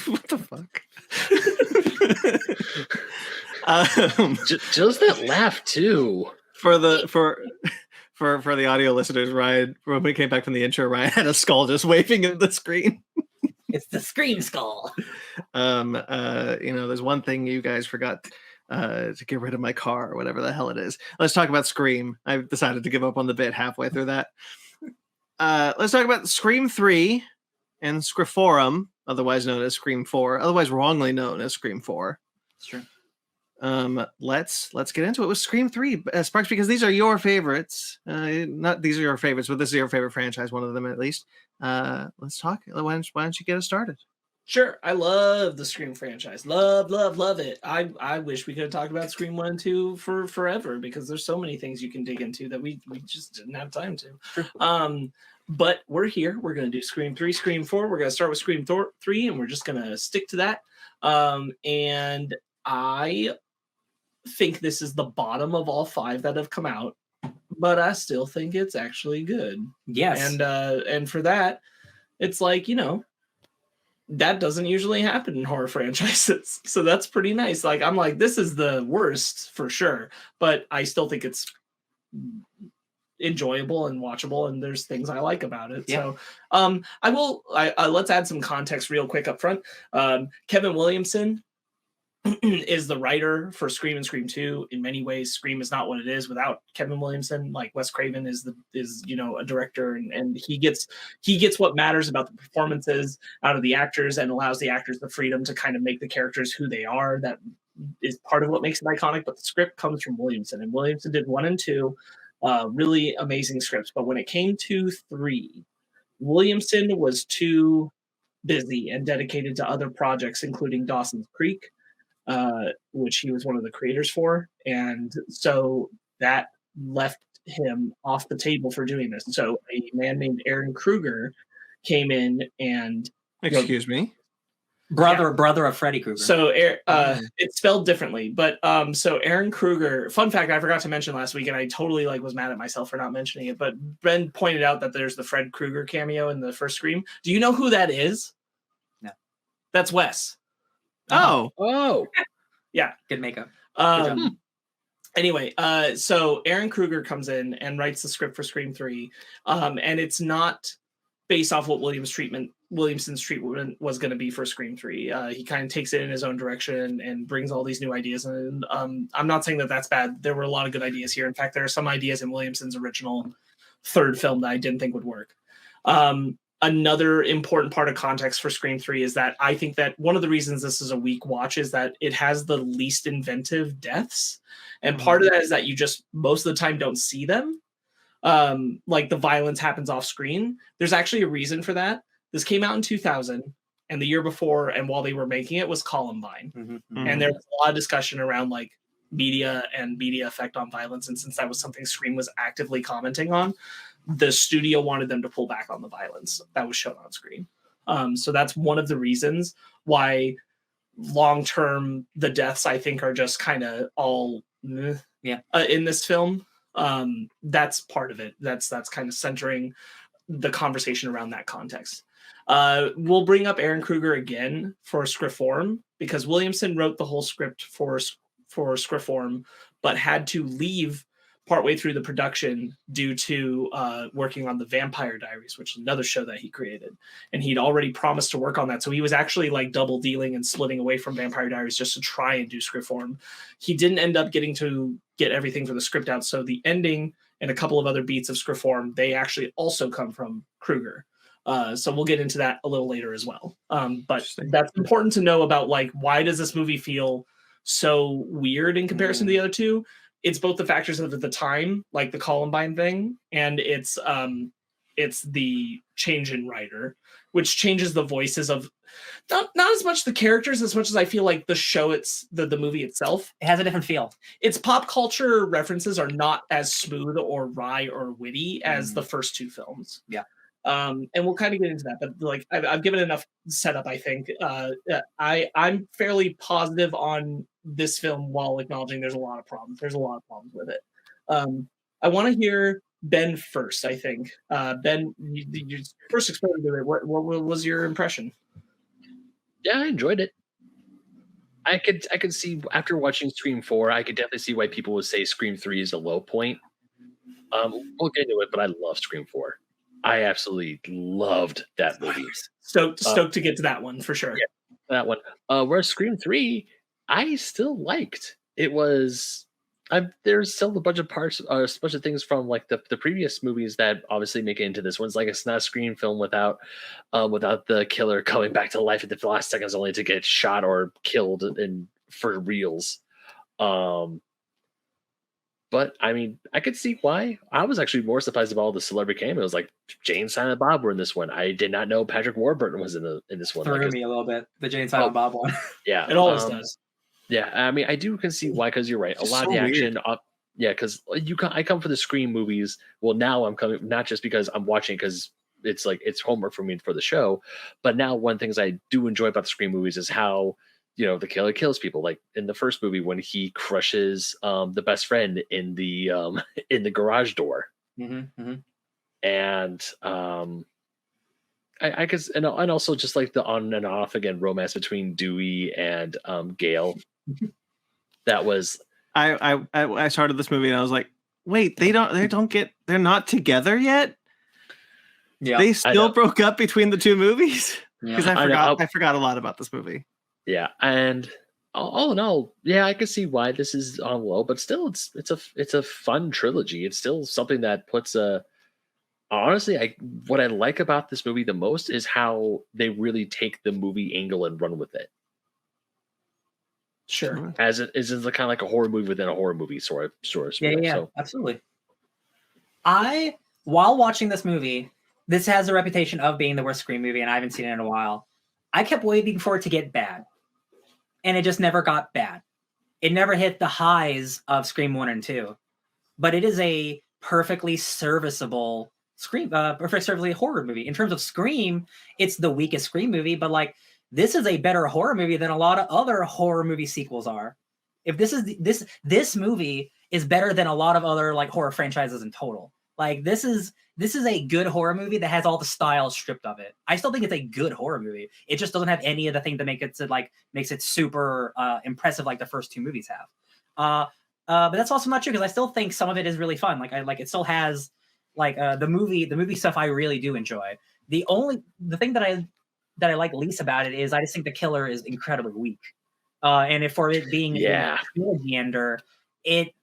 What the fuck? Just that laugh too. For the audio listeners, Ryan, when we came back from the intro, Ryan had a skull just waving at the screen. It's the Scream skull. There's one thing you guys forgot to get rid of my car or whatever the hell it is. Let's talk about Scream. I've decided to give up on the bit halfway through that. Let's talk about Scream 3 and Scre4m, otherwise known as Scream 4, otherwise wrongly known as Scream 4. It's true. Let's get into it with Scream 3, Sparks, because these are your favorites. Not these are your favorites, but this is your favorite franchise, one of them at least. Let's talk. Why don't you get us started? Sure. I love the Scream franchise. Love it. I wish we could have talked about Scream 1 and 2 for forever, because there's so many things you can dig into that we just didn't have time to. But we're here. We're going to do Scream 3, Scream 4. We're going to start with Scream 3, and we're just going to stick to that. And I think this is the bottom of all 5 that have come out, but I still think it's actually good. Yes. And for that, it's like, that doesn't usually happen in horror franchises. So that's pretty nice. Like, I'm like, this is the worst for sure, but I still think it's enjoyable and watchable, and there's things I like about it. Yeah. So let's add some context real quick up front. Kevin Williamson is the writer for Scream and Scream 2. In many ways, Scream is not what it is without Kevin Williamson. Like, Wes Craven is a director, and he gets what matters about the performances out of the actors and allows the actors the freedom to kind of make the characters who they are. That is part of what makes it iconic, but the script comes from Williamson, and Williamson did 1 and 2, really amazing scripts. But when it came to 3, Williamson was too busy and dedicated to other projects, including Dawson's Creek, which he was one of the creators for. And so that left him off the table for doing this. So a man named Aaron Kruger came in and... Excuse me? Brother of Freddy Krueger. So it's spelled differently, but so Aaron Kruger, fun fact I forgot to mention last week, and I totally was mad at myself for not mentioning it, but Ben pointed out that there's the Fred Krueger cameo in the first Scream. Do you know who that is? No. That's Wes. Oh. Yeah. Good makeup. Good job. Anyway, so Aaron Kruger comes in and writes the script for Scream 3, and it's not based off what Williamson's treatment was going to be for Scream 3. He kind of takes it in his own direction and brings all these new ideas. And I'm not saying that that's bad. There were a lot of good ideas here. In fact, there are some ideas in Williamson's original 3rd film that I didn't think would work. Another important part of context for Scream 3 is that I think that one of the reasons this is a weak watch is that it has the least inventive deaths. And part of that is that you just most of the time don't see them. Like, the violence happens off screen. There's actually a reason for that. This came out in 2000, and the year before, and while they were making it, was Columbine. Mm-hmm. And there was a lot of discussion around like media and media effect on violence. And since that was something Scream was actively commenting on, the studio wanted them to pull back on the violence that was shown on screen. So that's one of the reasons why long-term the deaths, I think, are just kind of all in this film. That's part of it. That's kind of centering the conversation around that context. We'll bring up Aaron Kruger again for Scre4m, because Williamson wrote the whole script for Scre4m, but had to leave partway through the production due to working on the Vampire Diaries, which is another show that he created. And he'd already promised to work on that. So he was actually like double dealing and splitting away from Vampire Diaries just to try and do Scre4m. He didn't end up getting to get everything for the script out. So the ending and a couple of other beats of Scre4m, they actually also come from Kruger. So we'll get into that a little later as well. But that's important to know about, like, why does this movie feel so weird in comparison to the other two? It's both the factors of the time, like the Columbine thing, and it's the change in writer, which changes the voices of not as much the characters as much as I feel like the show, it's the movie itself. It has a different feel. Its pop culture references are not as smooth or wry or witty as the first 2 films. Yeah. And we'll kind of get into that, but like I've given enough setup, I think. I'm fairly positive on this film while acknowledging there's a lot of problems. There's a lot of problems with it. I want to hear Ben first, I think. Ben, you first exposure to it. What was your impression? Yeah, I enjoyed it. I could see after watching Scream 4, I could definitely see why people would say Scream 3 is a low point. We'll get into it, but I love Scream 4. I absolutely loved that movie. Stoked to get to that one for sure. Yeah, that one. Whereas Scream 3, I still liked. It was there's still a bunch of parts, a bunch of things from like the previous movies that obviously make it into this one. It's like it's not a Scream film without the killer coming back to life at the last seconds only to get shot or killed and for reals. But I mean, I could see why. I was actually more surprised about all the celebrity cameos. Like Jane, Silent Bob were in this one. I did not know Patrick Warburton was in this one. Threw me a little bit. The Jane Silent Bob one. Yeah, it always does. Yeah, I mean, I can see why, because you're right. A lot of the action. Yeah, because I come for the Scream movies. Well, now I'm coming not just because I'm watching because it's like it's homework for me for the show, but now one of the things I do enjoy about the Scream movies is how the killer kills people. Like in the first movie when he crushes the best friend in the garage door, and I guess and also just like the on and off again romance between Dewey and Gail. That was I started this movie and I was like, wait, they're not together yet. Yeah, they still broke up between the two movies because I forgot a lot about this movie. Yeah, and all in all, yeah, I can see why this is on low, but still, it's a fun trilogy. It's still something that puts a. Honestly, what I like about this movie the most is how they really take the movie angle and run with it. Sure, as it is kind of like a horror movie within a horror movie, sort of. Yeah, so. Absolutely. While watching this movie, this has a reputation of being the worst Scream movie, and I haven't seen it in a while. I kept waiting for it to get bad, and it just never got bad. It never hit the highs of Scream 1 and 2, but it is a perfectly serviceable perfectly horror movie. In terms of Scream, it's the weakest Scream movie, but like this is a better horror movie than a lot of other horror movie sequels are. If this movie is better than a lot of other like horror franchises in total. Like this is a good horror movie that has all the style stripped of it. I still think it's a good horror movie. It just doesn't have any of the things that makes it super impressive like the first two movies have. But that's also not true because I still think some of it is really fun. Like it still has like the movie stuff I really do enjoy. The thing that I like least about it is I just think the killer is incredibly weak. And for it being a trilogy ender, it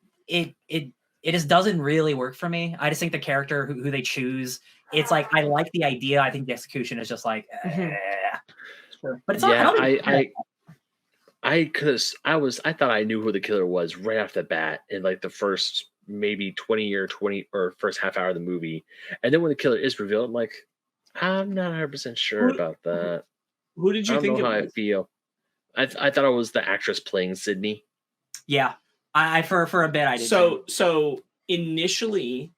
just doesn't really work for me. I just think the character who they choose, it's like I like the idea. I think the execution is just like, sure. But it's not. I thought I knew who the killer was right off the bat in like the first maybe 20 or first half hour of the movie, and then when the killer is revealed, I'm like, I'm not 100% sure about that. Who did you think? I don't know how I feel. I thought it was the actress playing Sydney. Yeah, I for a bit I did. So initially,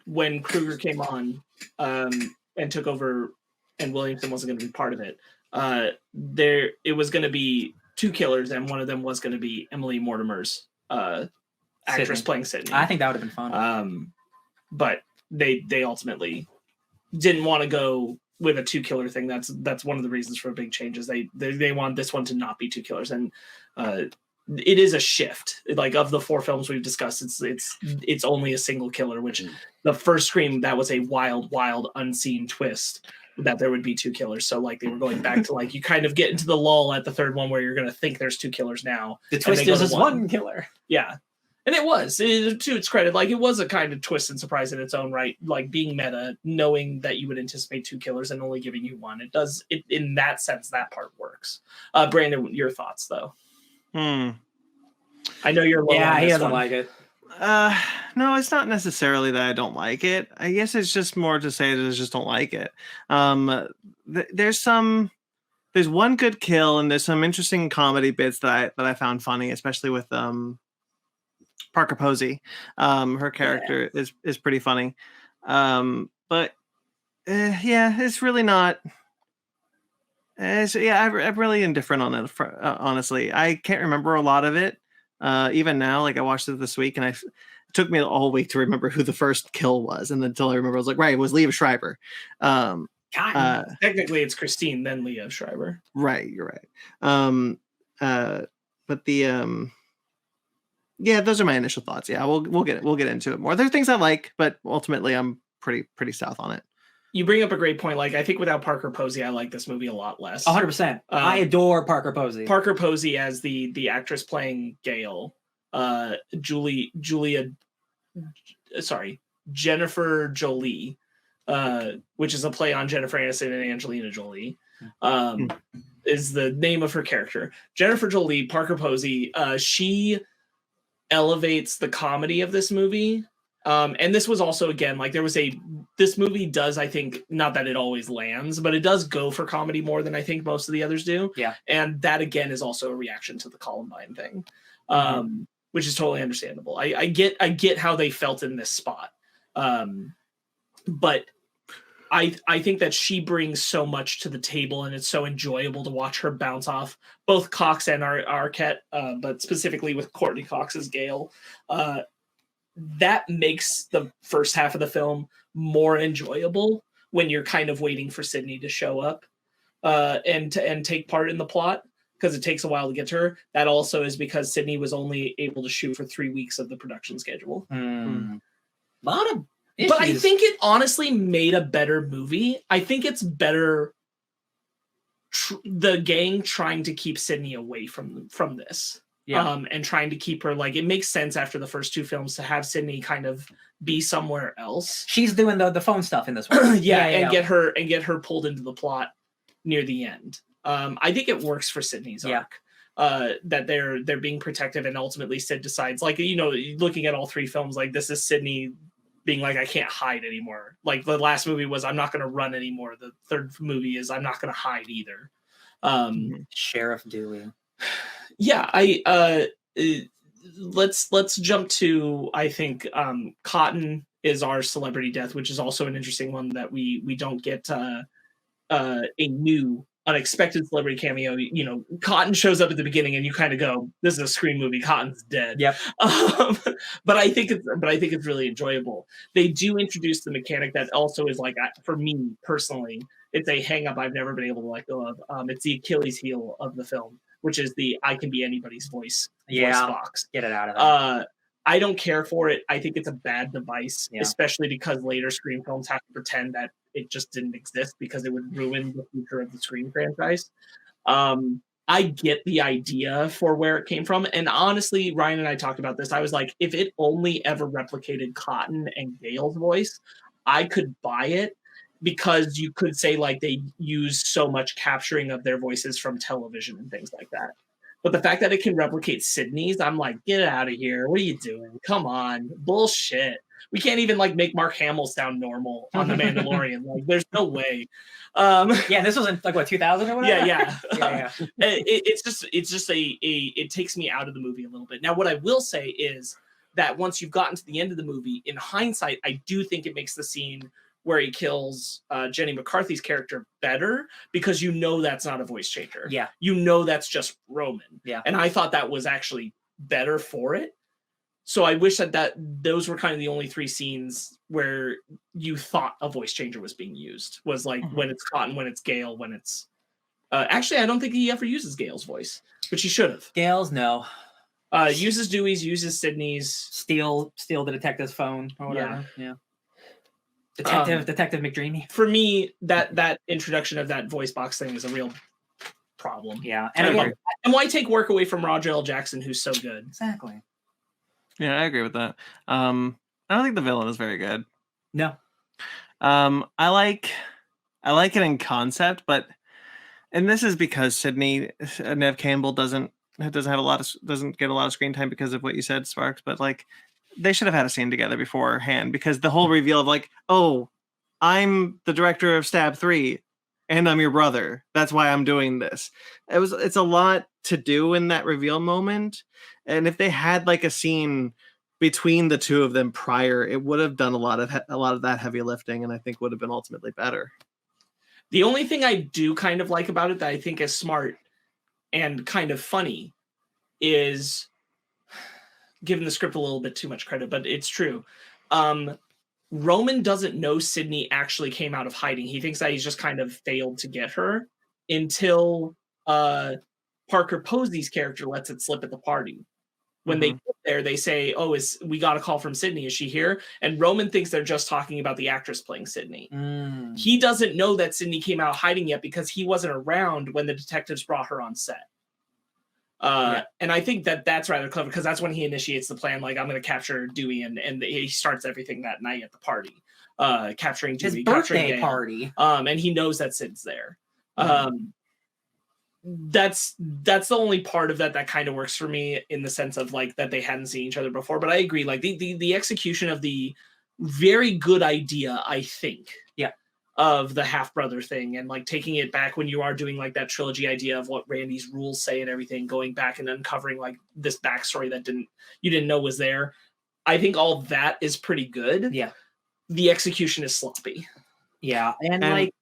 when Kruger came on and took over, and Williamson wasn't going to be part of it, it was going to be two killers, and one of them was going to be Emily Mortimer's actress playing Sydney. I think that would have been fun. But they ultimately didn't want to go with a two killer thing. That's one of the reasons for big changes. They want this one to not be two killers, and it is a shift. Like of the four films we've discussed, it's only a single killer. Which the first Scream, that was a wild unseen twist that there would be two killers. So like they were going back to like you kind of get into the lull at the third one where you're going to think there's two killers now. The twist is just one killer. Yeah. And it was, to its credit, like it was a kind of twist and surprise in its own right, like being meta, knowing that you would anticipate two killers and only giving you one. It does, in that sense, that part works. Brandon, your thoughts, though? I know you're low on he this doesn't one. like it. No, it's not necessarily that I don't like it. I guess it's just more to say that I just don't like it. There's one good kill and there's some interesting comedy bits that I found funny, especially with Parker Posey. Her character is pretty funny. But it's really not. I'm really indifferent on it. Honestly, I can't remember a lot of it. Even now, like I watched it this week, and it took me all week to remember who the first kill was, and until I remember, I was like, right, it was Liev Schreiber. Cotton. Technically, it's Christine, then Leah Schreiber. Right, you're right. But the yeah, those are my initial thoughts. Yeah, we'll get into it more. There are things I like, but ultimately, I'm pretty south on it. You bring up a great point. Like, I think without Parker Posey, I like this movie a lot less. 100%. I adore Parker Posey. Parker Posey as the actress playing Gail, Jennifer Jolie, which is a play on Jennifer Aniston and Angelina Jolie, is the name of her character. Jennifer Jolie, Parker Posey, she elevates the comedy of this movie. And this was also, again, like this movie does, I think, not that it always lands, but it does go for comedy more than I think most of the others do. Yeah. And that, again, is also a reaction to the Columbine thing, which is totally understandable. I get how they felt in this spot. But I think that she brings so much to the table, and it's so enjoyable to watch her bounce off both Cox and Arquette, but specifically with Courtney Cox's Gail. That makes the first half of the film more enjoyable when you're kind of waiting for Sydney to show up and take part in the plot, because it takes a while to get to her. That also is because Sydney was only able to shoot for 3 weeks of the production schedule. A lot of issues. But I think it honestly made a better movie. I think it's better the gang trying to keep Sydney away from this. Yeah. And trying to keep her, like, it makes sense after the first two films to have Sydney kind of be somewhere else. She's doing the phone stuff in this one. Get her pulled into the plot near the end. I think it works for Sydney's arc. That they're being protective, and ultimately Sid decides, like, looking at all three films, like, this is Sydney being like, I can't hide anymore. Like, the last movie was, I'm not going to run anymore. The third movie is, I'm not going to hide either. Sheriff Dewey. Yeah, let's jump to, I think, Cotton is our celebrity death, which is also an interesting one that we don't get a new unexpected celebrity cameo. Cotton shows up at the beginning, and you kind of go, "This is a Scream movie. Cotton's dead." Yep. But I think it's really enjoyable. They do introduce the mechanic that also is, like, for me personally, it's a hang up I've never been able to let go of. It's the Achilles heel of the film, which is the I can be anybody's voice box. Get it out of there. I don't care for it. I think it's a bad device, especially because later Scream films have to pretend that it just didn't exist because it would ruin the future of the Scream franchise. I get the idea for where it came from. And honestly, Ryan and I talked about this. I was like, if it only ever replicated Cotton and Gail's voice, I could buy it, because you could say, like, they use so much capturing of their voices from television and things like that. But the fact that it can replicate Sydney's, I'm like, get out of here. What are you doing? Come on. Bullshit. We can't even, like, make Mark Hamill sound normal on The Mandalorian. Like, there's no way. This was in, like, what, 2000 or whatever? Yeah. Yeah. It takes me out of the movie a little bit. Now, what I will say is that once you've gotten to the end of the movie, in hindsight, I do think it makes the scene where he kills Jenny McCarthy's character better, because that's not a voice changer. Yeah. That's just Roman. Yeah. And I thought that was actually better for it. So I wish that those were kind of the only three scenes where you thought a voice changer was being used. Was like when it's Cotton, when it's Gail, when it's... actually, I don't think he ever uses Gail's voice, which he should have. Gail's, no. Uses Dewey's, uses Sydney's. Steal the detective's phone or whatever. Yeah. Detective McDreamy. For me, that introduction of that voice box thing is a real problem. Yeah. And why take work away from Roger L. Jackson, who's so good? Exactly. Yeah, I agree with that. I don't think the villain is very good. No. I like it in concept, and this is because Sydney Nev Campbell doesn't get a lot of screen time because of what you said, Sparks. But, like, they should have had a scene together beforehand, because the whole reveal of, like, oh, I'm the director of Stab 3 and I'm your brother. That's why I'm doing this. It's a lot to do in that reveal moment. And if they had, like, a scene between the two of them prior, it would have done a lot of that heavy lifting, and I think would have been ultimately better. The only thing I do kind of like about it that I think is smart and kind of funny is, giving the script a little bit too much credit, but it's true. Roman doesn't know Sydney actually came out of hiding. He thinks that he's just kind of failed to get her until Parker Posey's character lets it slip at the party. When they get there, they say, "Oh, we got a call from Sydney. Is she here?" And Roman thinks they're just talking about the actress playing Sydney. He doesn't know that Sydney came out hiding yet because he wasn't around when the detectives brought her on set. And I think that's rather clever because that's when he initiates the plan. Like, I'm going to capture Dewey, and he starts everything that night at the party, capturing Dewey, his birthday party. And he knows that Sid's there. That's the only part of that kind of works for me in the sense of like that they hadn't seen each other before. But I agree, like the execution of the very good idea, I think, of the half brother thing, and like taking it back when you are doing like that trilogy idea of what Randy's rules say and everything, going back and uncovering like this backstory that you didn't know was there. I think all that is pretty good. Yeah. The execution is sloppy. Yeah, and like.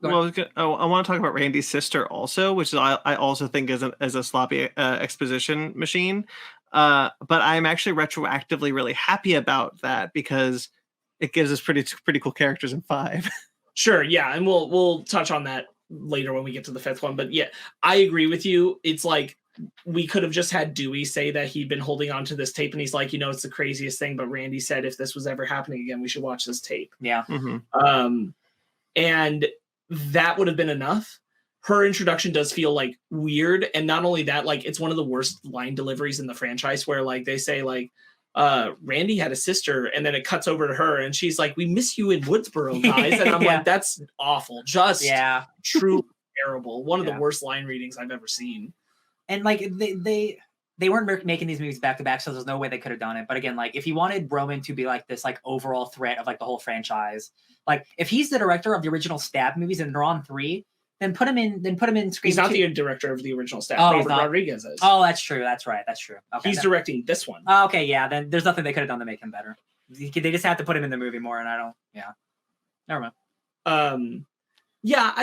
Well, I want to talk about Randy's sister also, which I also think is a sloppy exposition machine. But I'm actually retroactively really happy about that because it gives us pretty cool characters in 5. Sure, yeah, and we'll touch on that later when we get to the 5th one. But yeah, I agree with you. It's like we could have just had Dewey say that he'd been holding on to this tape, and he's like, it's the craziest thing. But Randy said if this was ever happening again, we should watch this tape. Yeah. And that would have been enough. Her introduction does feel like weird, and not only that, like it's one of the worst line deliveries in the franchise where like they say like Randy had a sister, and then it cuts over to her and she's like, "We miss you in Woodsboro, guys." And I'm like, that's awful. Just truly terrible. One of the worst line readings I've ever seen. And like they weren't making these movies back to back, so there's no way they could have done it. But again, like if you wanted Roman to be like this like overall threat of like the whole franchise, like if he's the director of the original Stab movies and they're on 3, then put him in Scream. He's not 2. the director of the original Stab. Oh, Robert Rodriguez is. Oh, that's true. That's right. That's true. Okay, he's directing this one. Okay, yeah. Then there's nothing they could have done to make him better. They just have to put him in the movie more, and I don't. Yeah. Never mind. Yeah,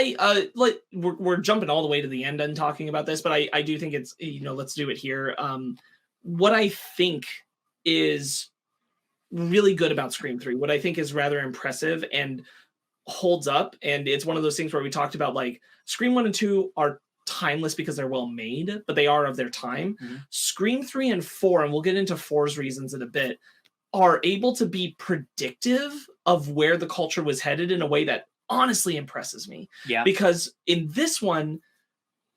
like we're jumping all the way to the end and talking about this, but I do think it's let's do it here. What I think is really good about Scream 3, what I think is rather impressive and holds up, and it's one of those things where we talked about like Scream 1 and 2 are timeless because they're well made, but they are of their time. Scream 3 and 4, and we'll get into 4's reasons in a bit, are able to be predictive of where the culture was headed in a way that honestly impresses me. Yeah. Because in this one,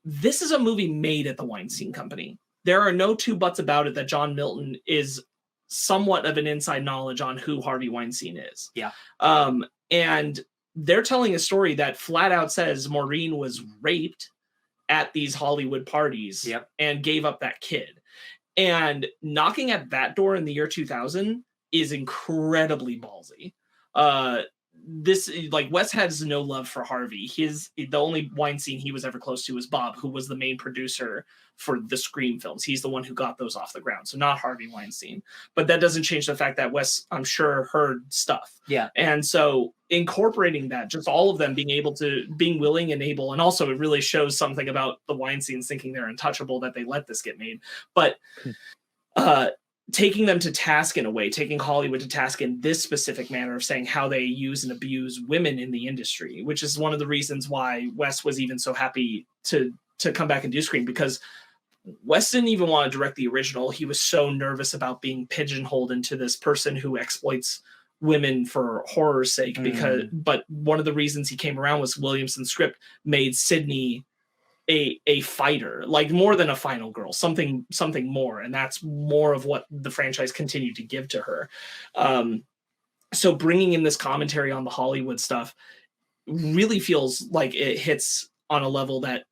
this is a movie made at the Weinstein Company. There are no two buts about it that John Milton is somewhat of an inside knowledge on who Harvey Weinstein is. Yeah. And they're telling a story that flat out says Maureen was raped at these Hollywood parties and gave up that kid. And knocking at that door in the year 2000 is incredibly ballsy. This, like, Wes has no love for Harvey. The only Weinstein he was ever close to was Bob, who was the main producer for the Scream films. He's the one who got those off the ground, so not Harvey Weinstein. But that doesn't change the fact that Wes, I'm sure, heard stuff. Yeah. And so incorporating that, just all of them being willing and able, and also it really shows something about the Weinsteins thinking they're untouchable that they let this get made. But taking them to task in a way, taking Hollywood to task in this specific manner of saying how they use and abuse women in the industry, which is one of the reasons why Wes was even so happy to come back and do Scream, because Wes didn't even want to direct the original. He was so nervous about being pigeonholed into this person who exploits women for horror's sake. But one of the reasons he came around was Williamson's script made Sydney a fighter, like more than a final girl, something more, and that's more of what the franchise continued to give to her. So bringing in this commentary on the Hollywood stuff really feels like it hits on a level that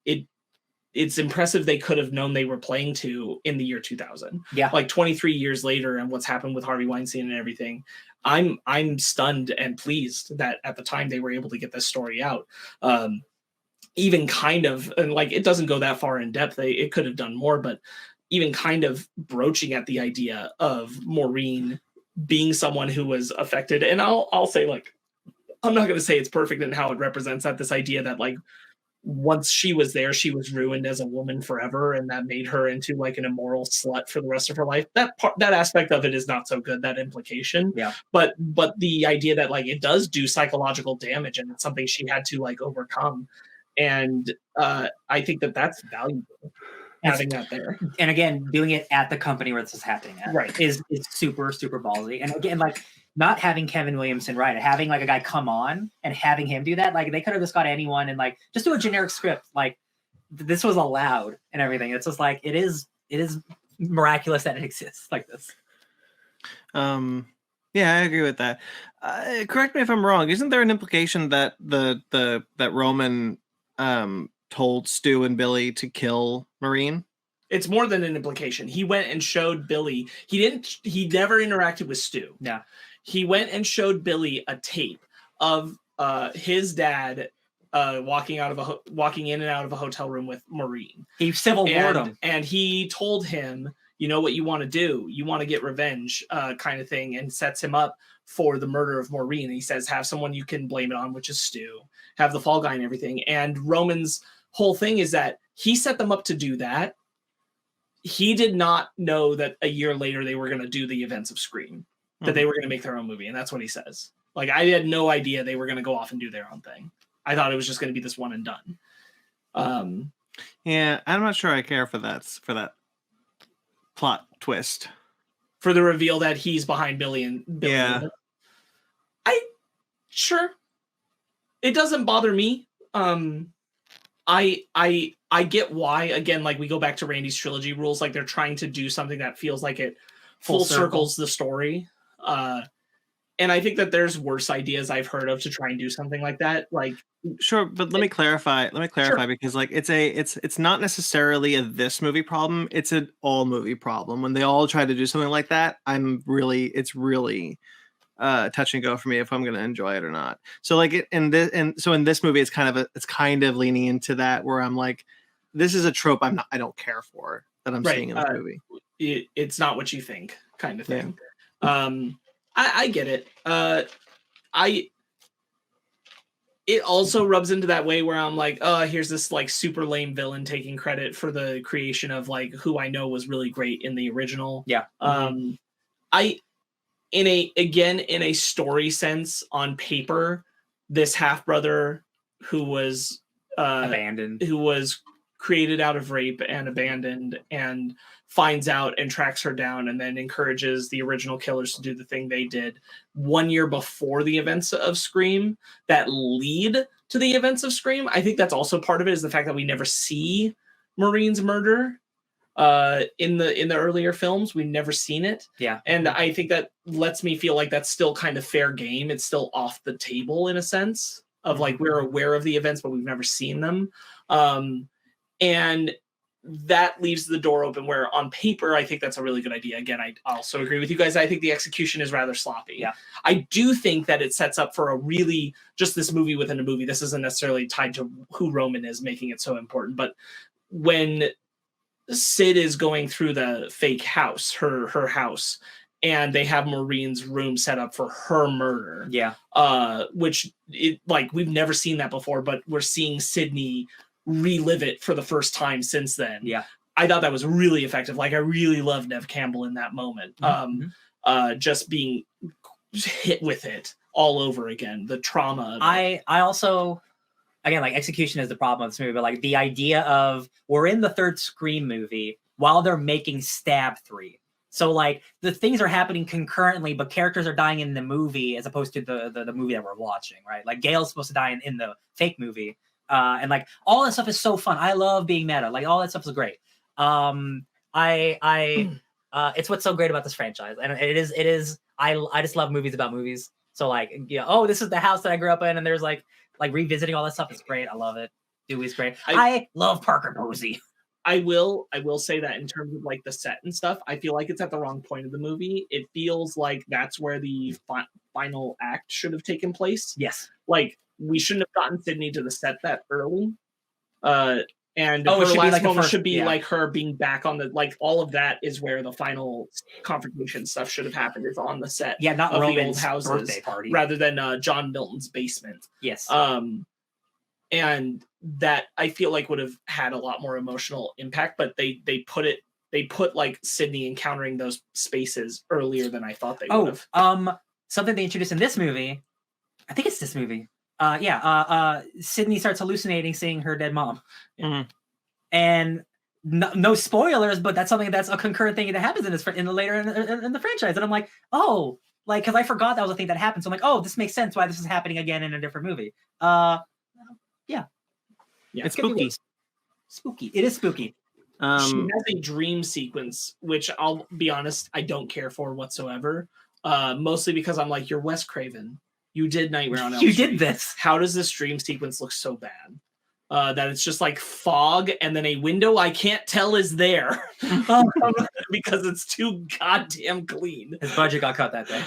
it's impressive they could have known they were playing to in the year 2000. Yeah, like 23 years later, and what's happened with Harvey Weinstein and everything. I'm stunned and pleased that at the time they were able to get this story out. Even kind of, and like it doesn't go that far in depth. It could have done more, but even kind of broaching at the idea of Maureen being someone who was affected. And I'll say, like, I'm not going to say it's perfect in how it represents that, this idea that like once she was there, she was ruined as a woman forever, and that made her into like an immoral slut for the rest of her life. That aspect of it is not so good, that implication. Yeah. But the idea that like it does do psychological damage, and it's something she had to like overcome. And I think that that's valuable, having that there. And again, doing it at the company where this is happening at, right, is super, super ballsy. And again, like, not having Kevin Williamson write it, having like a guy come on and having him do that, like they could have just got anyone and like just do a generic script. Like this was allowed and everything. It's just like it is miraculous that it exists like this. Yeah, I agree with that. Correct me if I'm wrong. Isn't there an implication that that Roman told Stu and Billy to kill Maureen? It's more than an implication. He went and showed Billy. He never interacted with Stu. Yeah. He went and showed Billy a tape of his dad walking in and out of a hotel room with Maureen. He civil warred him. And he told him, you know what you want to do? You want to get revenge, kind of thing, and sets him up for the murder of Maureen. And he says, have someone you can blame it on, which is Stu. Have the fall guy and everything. And Roman's whole thing is that he set them up to do that. He did not know that a year later they were going to do the events of Scream, that they were going to make their own movie. And that's what he says. Like, I had no idea they were going to go off and do their own thing. I thought it was just going to be this one and done. Yeah, I'm not sure I care for that plot twist. For the reveal that he's behind Billy and Billy. Yeah. Sure. It doesn't bother me. I get why. Again, like we go back to Randy's trilogy rules, like they're trying to do something that feels like it full circles the story. And I think that there's worse ideas I've heard of to try and do something like that. Like, sure, but let me clarify Sure. because like it's not necessarily a this movie problem. It's an all movie problem. When they all try to do something like that, it's really touch and go for me if I'm going to enjoy it or not. So like in this movie, it's kind of leaning into that where I'm like, this is a trope I don't care for that I'm seeing in this movie. It's not what you think, kind of thing. Yeah. I get it. It also rubs into that way where I'm like, here's this like super lame villain taking credit for the creation of like who I know was really great in the original. Yeah. In a story sense, on paper, this half brother who was abandoned, who was created out of rape and abandoned, and finds out and tracks her down, and then encourages the original killers to do the thing they did 1 year before the events of Scream that lead to the events of Scream. I think that's also part of it, is the fact that we never see Maureen's murder. In the earlier films, we've never seen it. Yeah. And I think that lets me feel like that's still kind of fair game. It's still off the table in a sense of like, we're aware of the events, but we've never seen them. And that leaves the door open where on paper, I think that's a really good idea. Again, I also agree with you guys. I think the execution is rather sloppy. Yeah. I do think that it sets up for a really just this movie within a movie. This isn't necessarily tied to who Roman is making it so important, but when Sid is going through the fake house, her house, and they have Maureen's room set up for her murder. Yeah. Which we've never seen that before, but we're seeing Sydney relive it for the first time since then. Yeah. I thought that was really effective. Like I really love Neve Campbell in that moment. Just being hit with it all over again. The trauma. I also, again, like execution is the problem of this movie, but like the idea of we're in the third Scream movie while they're making Stab 3. So like the things are happening concurrently, but characters are dying in the movie as opposed to the movie that we're watching, right? Like Gail's supposed to die in the fake movie. And like all that stuff is so fun. I love being meta. Like all that stuff is great. It's what's so great about this franchise. And it is, I just love movies about movies. So like, this is the house that I grew up in. And there's like revisiting all that stuff is great. I love it. Dewey's great. I love Parker Posey. I will say that in terms of like the set and stuff, I feel like it's at the wrong point of the movie. It feels like that's where the final act should have taken place. Yes. Like we shouldn't have gotten Sydney to the set that early. And her last moment should be like her being back on the, like all of that is where the final confrontation stuff should have happened, is on the set. Yeah, not of Roman's the old houses birthday party. rather than John Milton's basement. Yes. And that I feel like would have had a lot more emotional impact, but they put like Sydney encountering those spaces earlier than I thought they would have. Something they introduced in this movie, I think it's this movie. Sydney starts hallucinating seeing her dead mom. Mhm. And no spoilers, but that's something that's a concurrent thing that happens in the franchise. And I'm like, oh, like, because I forgot that was a thing that happened. So I'm like, oh, this makes sense why this is happening again in a different movie. Yeah, It's spooky. Spooky. It is spooky. She has a dream sequence, which I'll be honest, I don't care for whatsoever. Mostly because I'm like, you're Wes Craven. You did Nightmare on Elm Street. You did this. How does this dream sequence look so bad? That it's just like fog and then a window I can't tell is there because it's too goddamn clean. His budget got cut that day.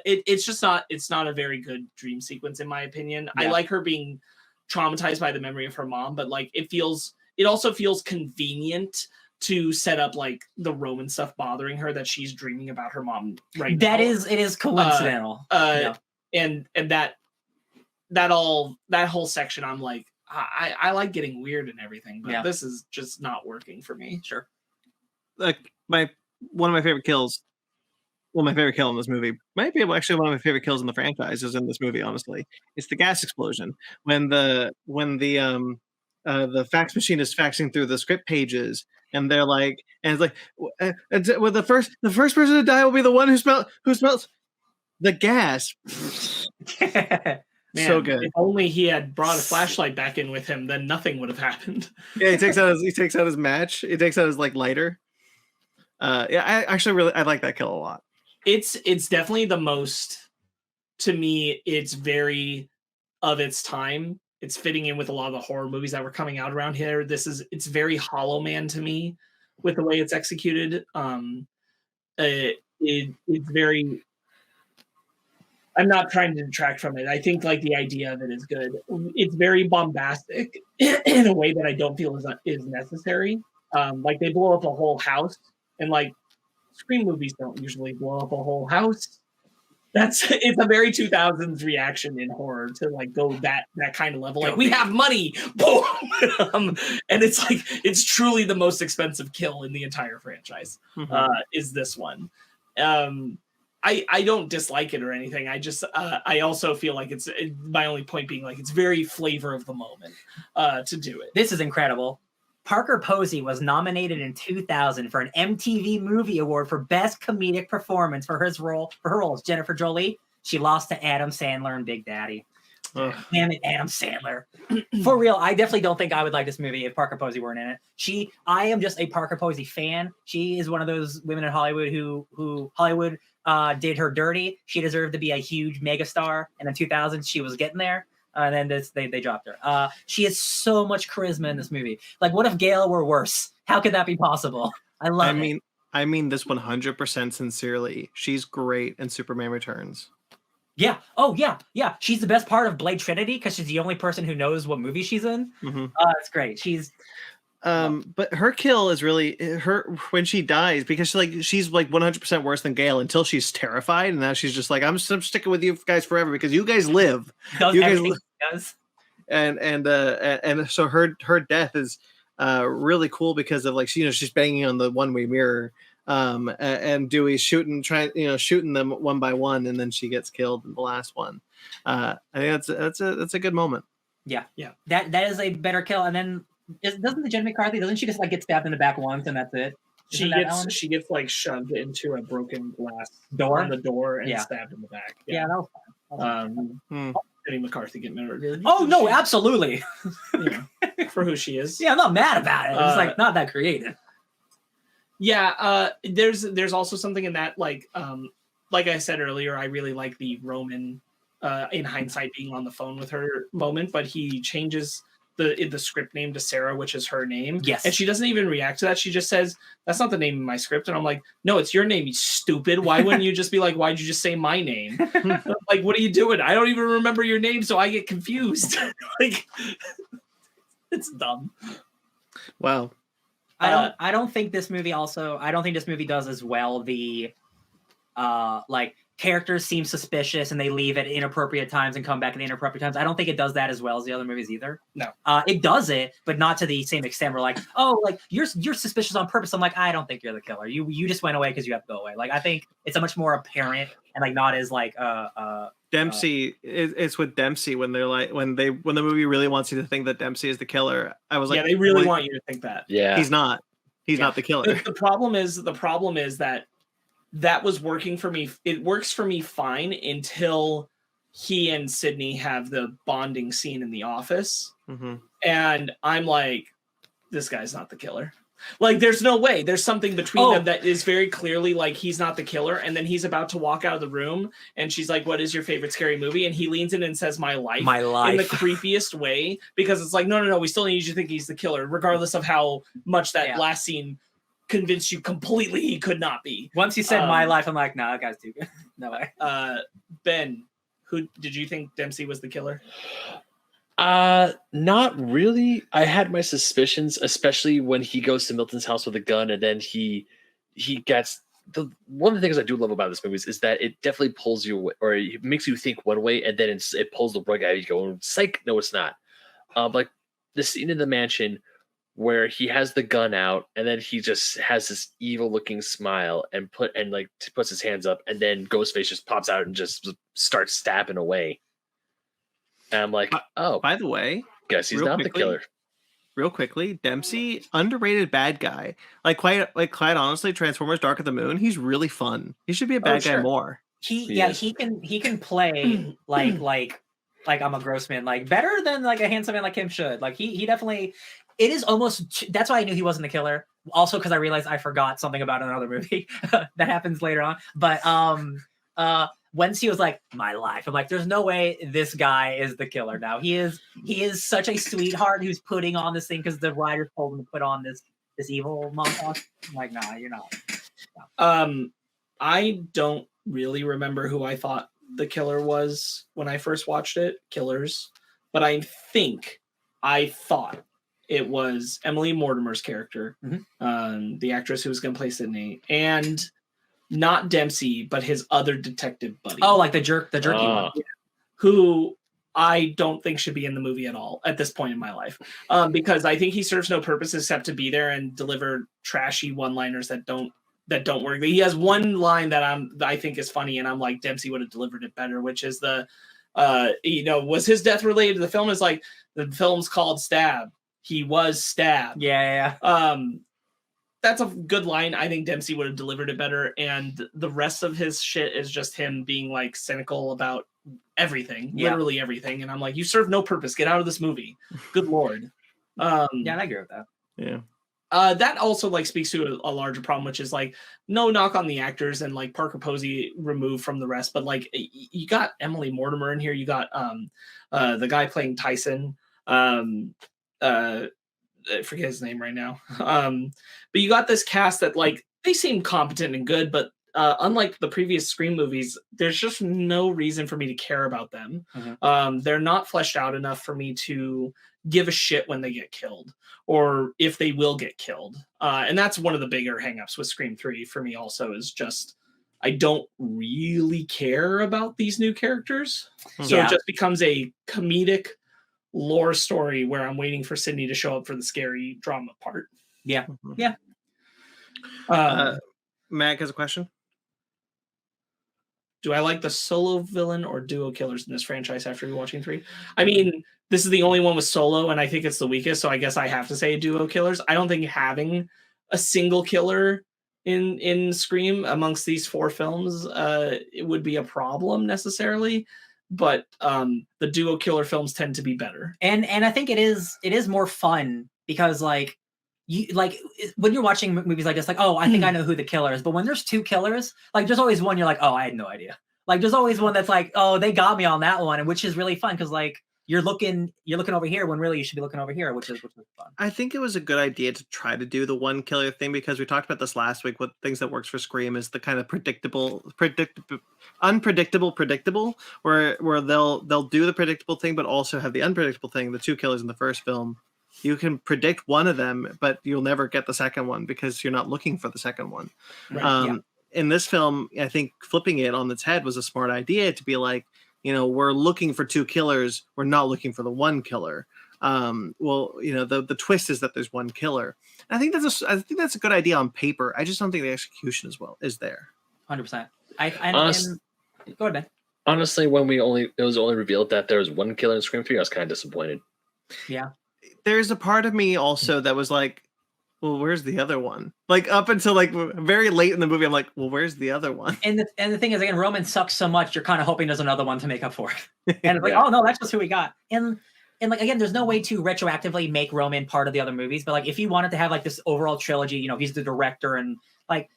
It's not a very good dream sequence in my opinion. Yeah. I like her being traumatized by the memory of her mom, but like it also feels convenient to set up like the Roman stuff bothering her that she's dreaming about her mom right now. It is coincidental. And that whole section I'm like, I like getting weird and everything, but this is just not working for me. Sure. Like one of my favorite kills. Well, my favorite kill in this movie might be actually one of my favorite kills in the franchise is in this movie. Honestly, it's the gas explosion when the fax machine is faxing through the script pages, and they're like, and it's like, well, the first person to die will be the one who smells the gas. Man, so good. If only he had brought a flashlight back in with him, then nothing would have happened. Yeah, he takes out his match. He takes out his like lighter. I actually I like that kill a lot. It's definitely the most, to me, it's very of its time. It's fitting in with a lot of the horror movies that were coming out around here. It's very Hollow Man to me with the way it's executed. It's very, I'm not trying to detract from it. I think like the idea of it is good. It's very bombastic in a way that I don't feel is necessary. Like they blow up a whole house, and like Scream movies don't usually blow up a whole house. It's a very 2000s reaction in horror to like go that kind of level. Like we have money, boom, and it's like it's truly the most expensive kill in the entire franchise. Is this one? I don't dislike it or anything. I just I also feel like it's my only point being like it's very flavor of the moment to do it. This is incredible. Parker Posey was nominated in 2000 for an MTV Movie Award for Best Comedic Performance for her role as Jennifer Jolie. She lost to Adam Sandler in Big Daddy. Damn it, Adam Sandler. For real, I definitely don't think I would like this movie if Parker Posey weren't in it. I am just a Parker Posey fan. She is one of those women in Hollywood who Hollywood did her dirty. She deserved to be a huge megastar, and in 2000 she was getting there. And then they dropped her. She has so much charisma in this movie. Like, what if Gail were worse? How could that be possible? I mean this 100% sincerely. She's great in Superman Returns. Yeah. Oh, yeah. Yeah. She's the best part of Blade Trinity because she's the only person who knows what movie she's in. It's great. She's. But her kill is really her when she dies because she's like 100% worse than Gail until she's terrified, and now she's just like I'm sticking with you guys forever because you guys live. And so her death is really cool because of like she's banging on the one-way mirror, and Dewey's shooting them one by one, and then she gets killed in the last one. I think that's a good moment. Yeah. That is a better kill, and then. Doesn't the Jen McCarthy? Doesn't she just like get stabbed in the back once and that's it? She gets like shoved into a broken glass door on the door and stabbed in the back. Yeah, that was fine. Jenny McCarthy getting murdered. Oh no, absolutely. For who she is. Yeah, I'm not mad about it. It's like not that creative. Yeah, there's also something in that like I said earlier, I really like the Roman in hindsight being on the phone with her moment, but he changes the script name to Sarah, which is her name. Yes. And she doesn't even react to that. She just says, that's not the name of my script. And I'm like, no, it's your name, you stupid. Why wouldn't you just be like, why'd you just say my name? Like, what are you doing? I don't even remember your name, so I get confused. Like, it's dumb. Wow. I don't think this movie does as well the like characters seem suspicious and they leave at inappropriate times and come back at inappropriate times. I don't think it does that as well as the other movies either. No. It does it, but not to the same extent. We're like, oh, like you're suspicious on purpose. I'm like, I don't think you're the killer. You just went away because you have to go away. Like I think it's a much more apparent and like not as like Dempsey. It's with Dempsey when they're like when the movie really wants you to think that Dempsey is the killer. I was like, yeah, they really want you to think that. Yeah, he's not. He's not the killer. The problem is that was working for me. It works for me fine until he and Sydney have the bonding scene in the office. Mm-hmm. And I'm like, this guy's not the killer. Like, there's no way. There's something between them that is very clearly like he's not the killer. And then he's about to walk out of the room and she's like, what is your favorite scary movie? And he leans in and says, My Life. In the creepiest way. Because it's like, no. We still need you to think he's the killer, regardless of how much that last scene convinced you completely he could not be. Once you said My Life, I'm like, nah, that guy's too good. No way. Ben, who did you think Dempsey was the killer? Not really. I had my suspicions, especially when he goes to Milton's house with a gun and then he gets one of the things I do love about this movie is that it definitely pulls you away, or it makes you think one way and then it pulls the rug out of you going, psych, no, it's not. Like the scene in the mansion where he has the gun out and then he just has this evil looking smile and puts his hands up and then Ghostface just pops out and just starts stabbing away. And I'm like, oh, by the way, guess he's not the killer. Real quickly, Dempsey, underrated bad guy. Quite honestly, Transformers: Dark of the Moon, he's really fun. He should be a bad guy more. He can play like I'm a gross man, like better than like a handsome man like him should. Like he definitely. It is almost. That's why I knew he wasn't the killer. Also, because I realized I forgot something about another movie that happens later on. But once he was like, My Life, I'm like, there's no way this guy is the killer now. He is such a sweetheart who's putting on this thing because the writers told him to put on this evil montage. I'm like, nah, you're not. No. I don't really remember who I thought the killer was when I first watched it, Killers, but I thought it was Emily Mortimer's character, the actress who was going to play Sydney, and not Dempsey, but his other detective buddy. Oh, like the jerky one. Yeah. Who I don't think should be in the movie at all at this point in my life. Because I think he serves no purpose except to be there and deliver trashy one-liners that don't work. He has one line that I think is funny, and I'm like, Dempsey would have delivered it better, which is was his death related to the film? Is like, the film's called Stab. He was stabbed. Yeah. That's a good line. I think Dempsey would have delivered it better. And the rest of his shit is just him being like cynical about everything, literally everything. And I'm like, you serve no purpose. Get out of this movie. Good Lord. I agree with that. Yeah. That also like speaks to a larger problem, which is like, no knock on the actors and like Parker Posey removed from the rest. But like, you got Emily Mortimer in here. You got the guy playing Tyson. I forget his name right now. But you got this cast that like, they seem competent and good, but unlike the previous Scream movies, there's just no reason for me to care about them. They're not fleshed out enough for me to give a shit when they get killed or if they will get killed. And that's one of the bigger hangups with Scream 3 for me also, is just, I don't really care about these new characters. So it just becomes a comedic lore story where I'm waiting for Sydney to show up for the scary drama part. Yeah. Mac has a question. Do I like the solo villain or duo killers in this franchise after watching 3? I mean, this is the only one with solo, and I think it's the weakest, so I guess I have to say duo killers. I don't think having a single killer in Scream amongst these 4 films it would be a problem necessarily. But the duo killer films tend to be better, and I think it is more fun because like when you're watching movies like this, like, oh, I think I know who the killer is, but when there's 2 killers, like there's always one you're like, oh, I had no idea. Like there's always one that's like, oh, they got me on that one, and which is really fun because like you're looking over here when really you should be looking over here, which is fun. I think it was a good idea to try to do the one killer thing because we talked about this last week. What things that works for Scream is the kind of unpredictable, where they'll do the predictable thing, but also have the unpredictable thing. The 2 killers in the first film, you can predict one of them, but you'll never get the second one because you're not looking for the second one. Right, in this film, I think flipping it on its head was a smart idea to be like, we're looking for two killers. We're not looking for the one killer. The twist is that there's one killer. I think that's a good idea on paper. I just don't think the execution is there. 100%. Go ahead, Ben. Honestly, when it was only revealed that there was one killer in Scream 3, I was kind of disappointed. Yeah. There's a part of me also that was like, well, where's the other one? Like up until like very late in the movie, I'm like, well, where's the other one? And the thing is, again, Roman sucks so much, you're kind of hoping there's another one to make up for it. And it's like, oh no, that's just who we got. And like, again, there's no way to retroactively make Roman part of the other movies, but like if you wanted to have like this overall trilogy, he's the director, and like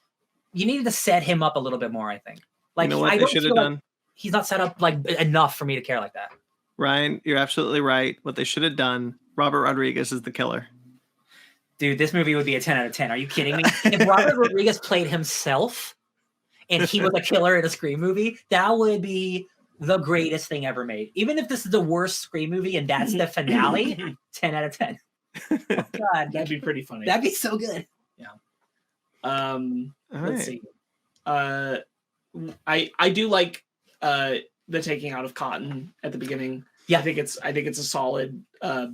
you needed to set him up a little bit more, I think. Like, what they should have done? Like he's not set up like enough for me to care like that. Ryan, you're absolutely right. What they should have done, Robert Rodriguez is the killer. Dude, this movie would be a 10 out of 10. Are you kidding me? If Robert Rodriguez played himself and he was a killer in a Scream movie, that would be the greatest thing ever made. Even if this is the worst Scream movie and that's the finale, 10 out of 10. Oh, God, that'd be pretty funny. That'd be so good. Yeah. Let's see. I do like the taking out of Cotton at the beginning. Yeah, I think it's a solid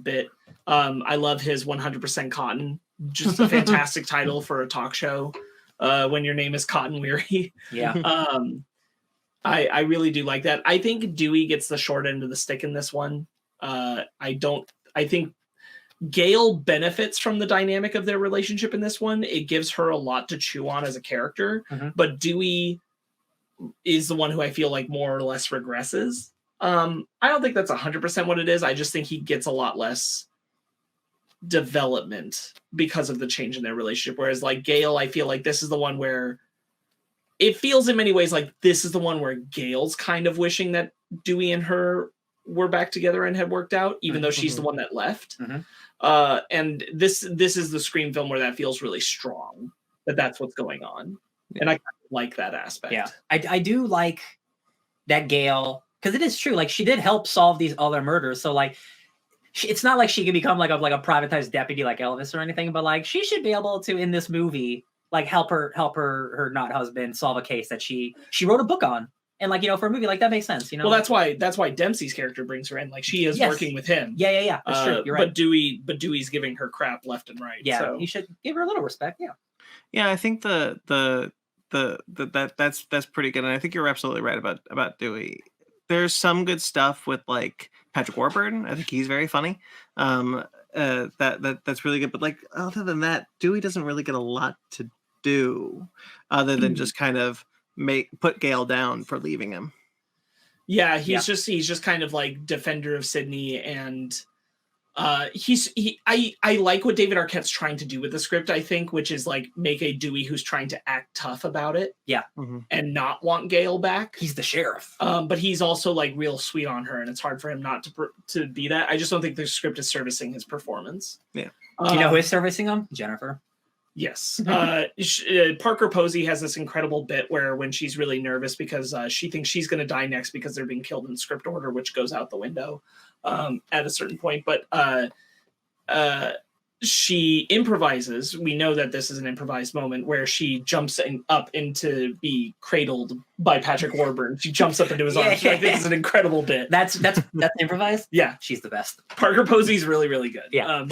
bit. I love his 100% Cotton. Just a fantastic title for a talk show. When your name is Cotton Weary. Yeah. I really do like that. I think Dewey gets the short end of the stick in this one. I think Gail benefits from the dynamic of their relationship in this one. It gives her a lot to chew on as a character, but Dewey is the one who I feel like more or less regresses. I don't think that's 100% what it is. I just think he gets a lot less development because of the change in their relationship. Whereas like Gail, I feel like this is the one where it feels in many ways like this is the one where Gail's kind of wishing that Dewey and her were back together and had worked out, even though she's the one that left. And this is the Scream film where that feels really strong, that's what's going on. And I like that aspect. Yeah, I do like that Gail, because it is true. Like she did help solve these other murders. So like, it's not like she could become like a privatized deputy like Elvis or anything, but like she should be able to in this movie like help her not husband solve a case that she wrote a book on. And like, for a movie like that makes sense, Well, that's why Dempsey's character brings her in. Like she is working with him. Yeah. That's true. You're right. But Dewey's giving her crap left and right. Yeah, so. You should give her a little respect. Yeah. Yeah, I think that's pretty good, and I think you're absolutely right about Dewey. There's some good stuff with like Patrick Warburton. I think he's very funny. That's really good. But like other than that, Dewey doesn't really get a lot to do, other than just kind of put Gail down for leaving him. Yeah, he's just kind of like defender of Sydney, and I like what David Arquette's trying to do with the script, I think, which is like make a Dewey who's trying to act tough about it. Yeah. And not want Gail back. He's the sheriff. But he's also like real sweet on her, and it's hard for him not to be that. I just don't think the script is servicing his performance. Yeah. Do you know who is servicing him? Jennifer. Yes. Parker Posey has this incredible bit where when she's really nervous because she thinks she's going to die next because they're being killed in script order, which goes out the window at a certain point. But she improvises. We know that this is an improvised moment where she jumps up into be cradled by Patrick Warburton. She jumps up into his arms. I think it's an incredible bit. That's improvised? Yeah. She's the best. Parker Posey's really, really good. Yeah.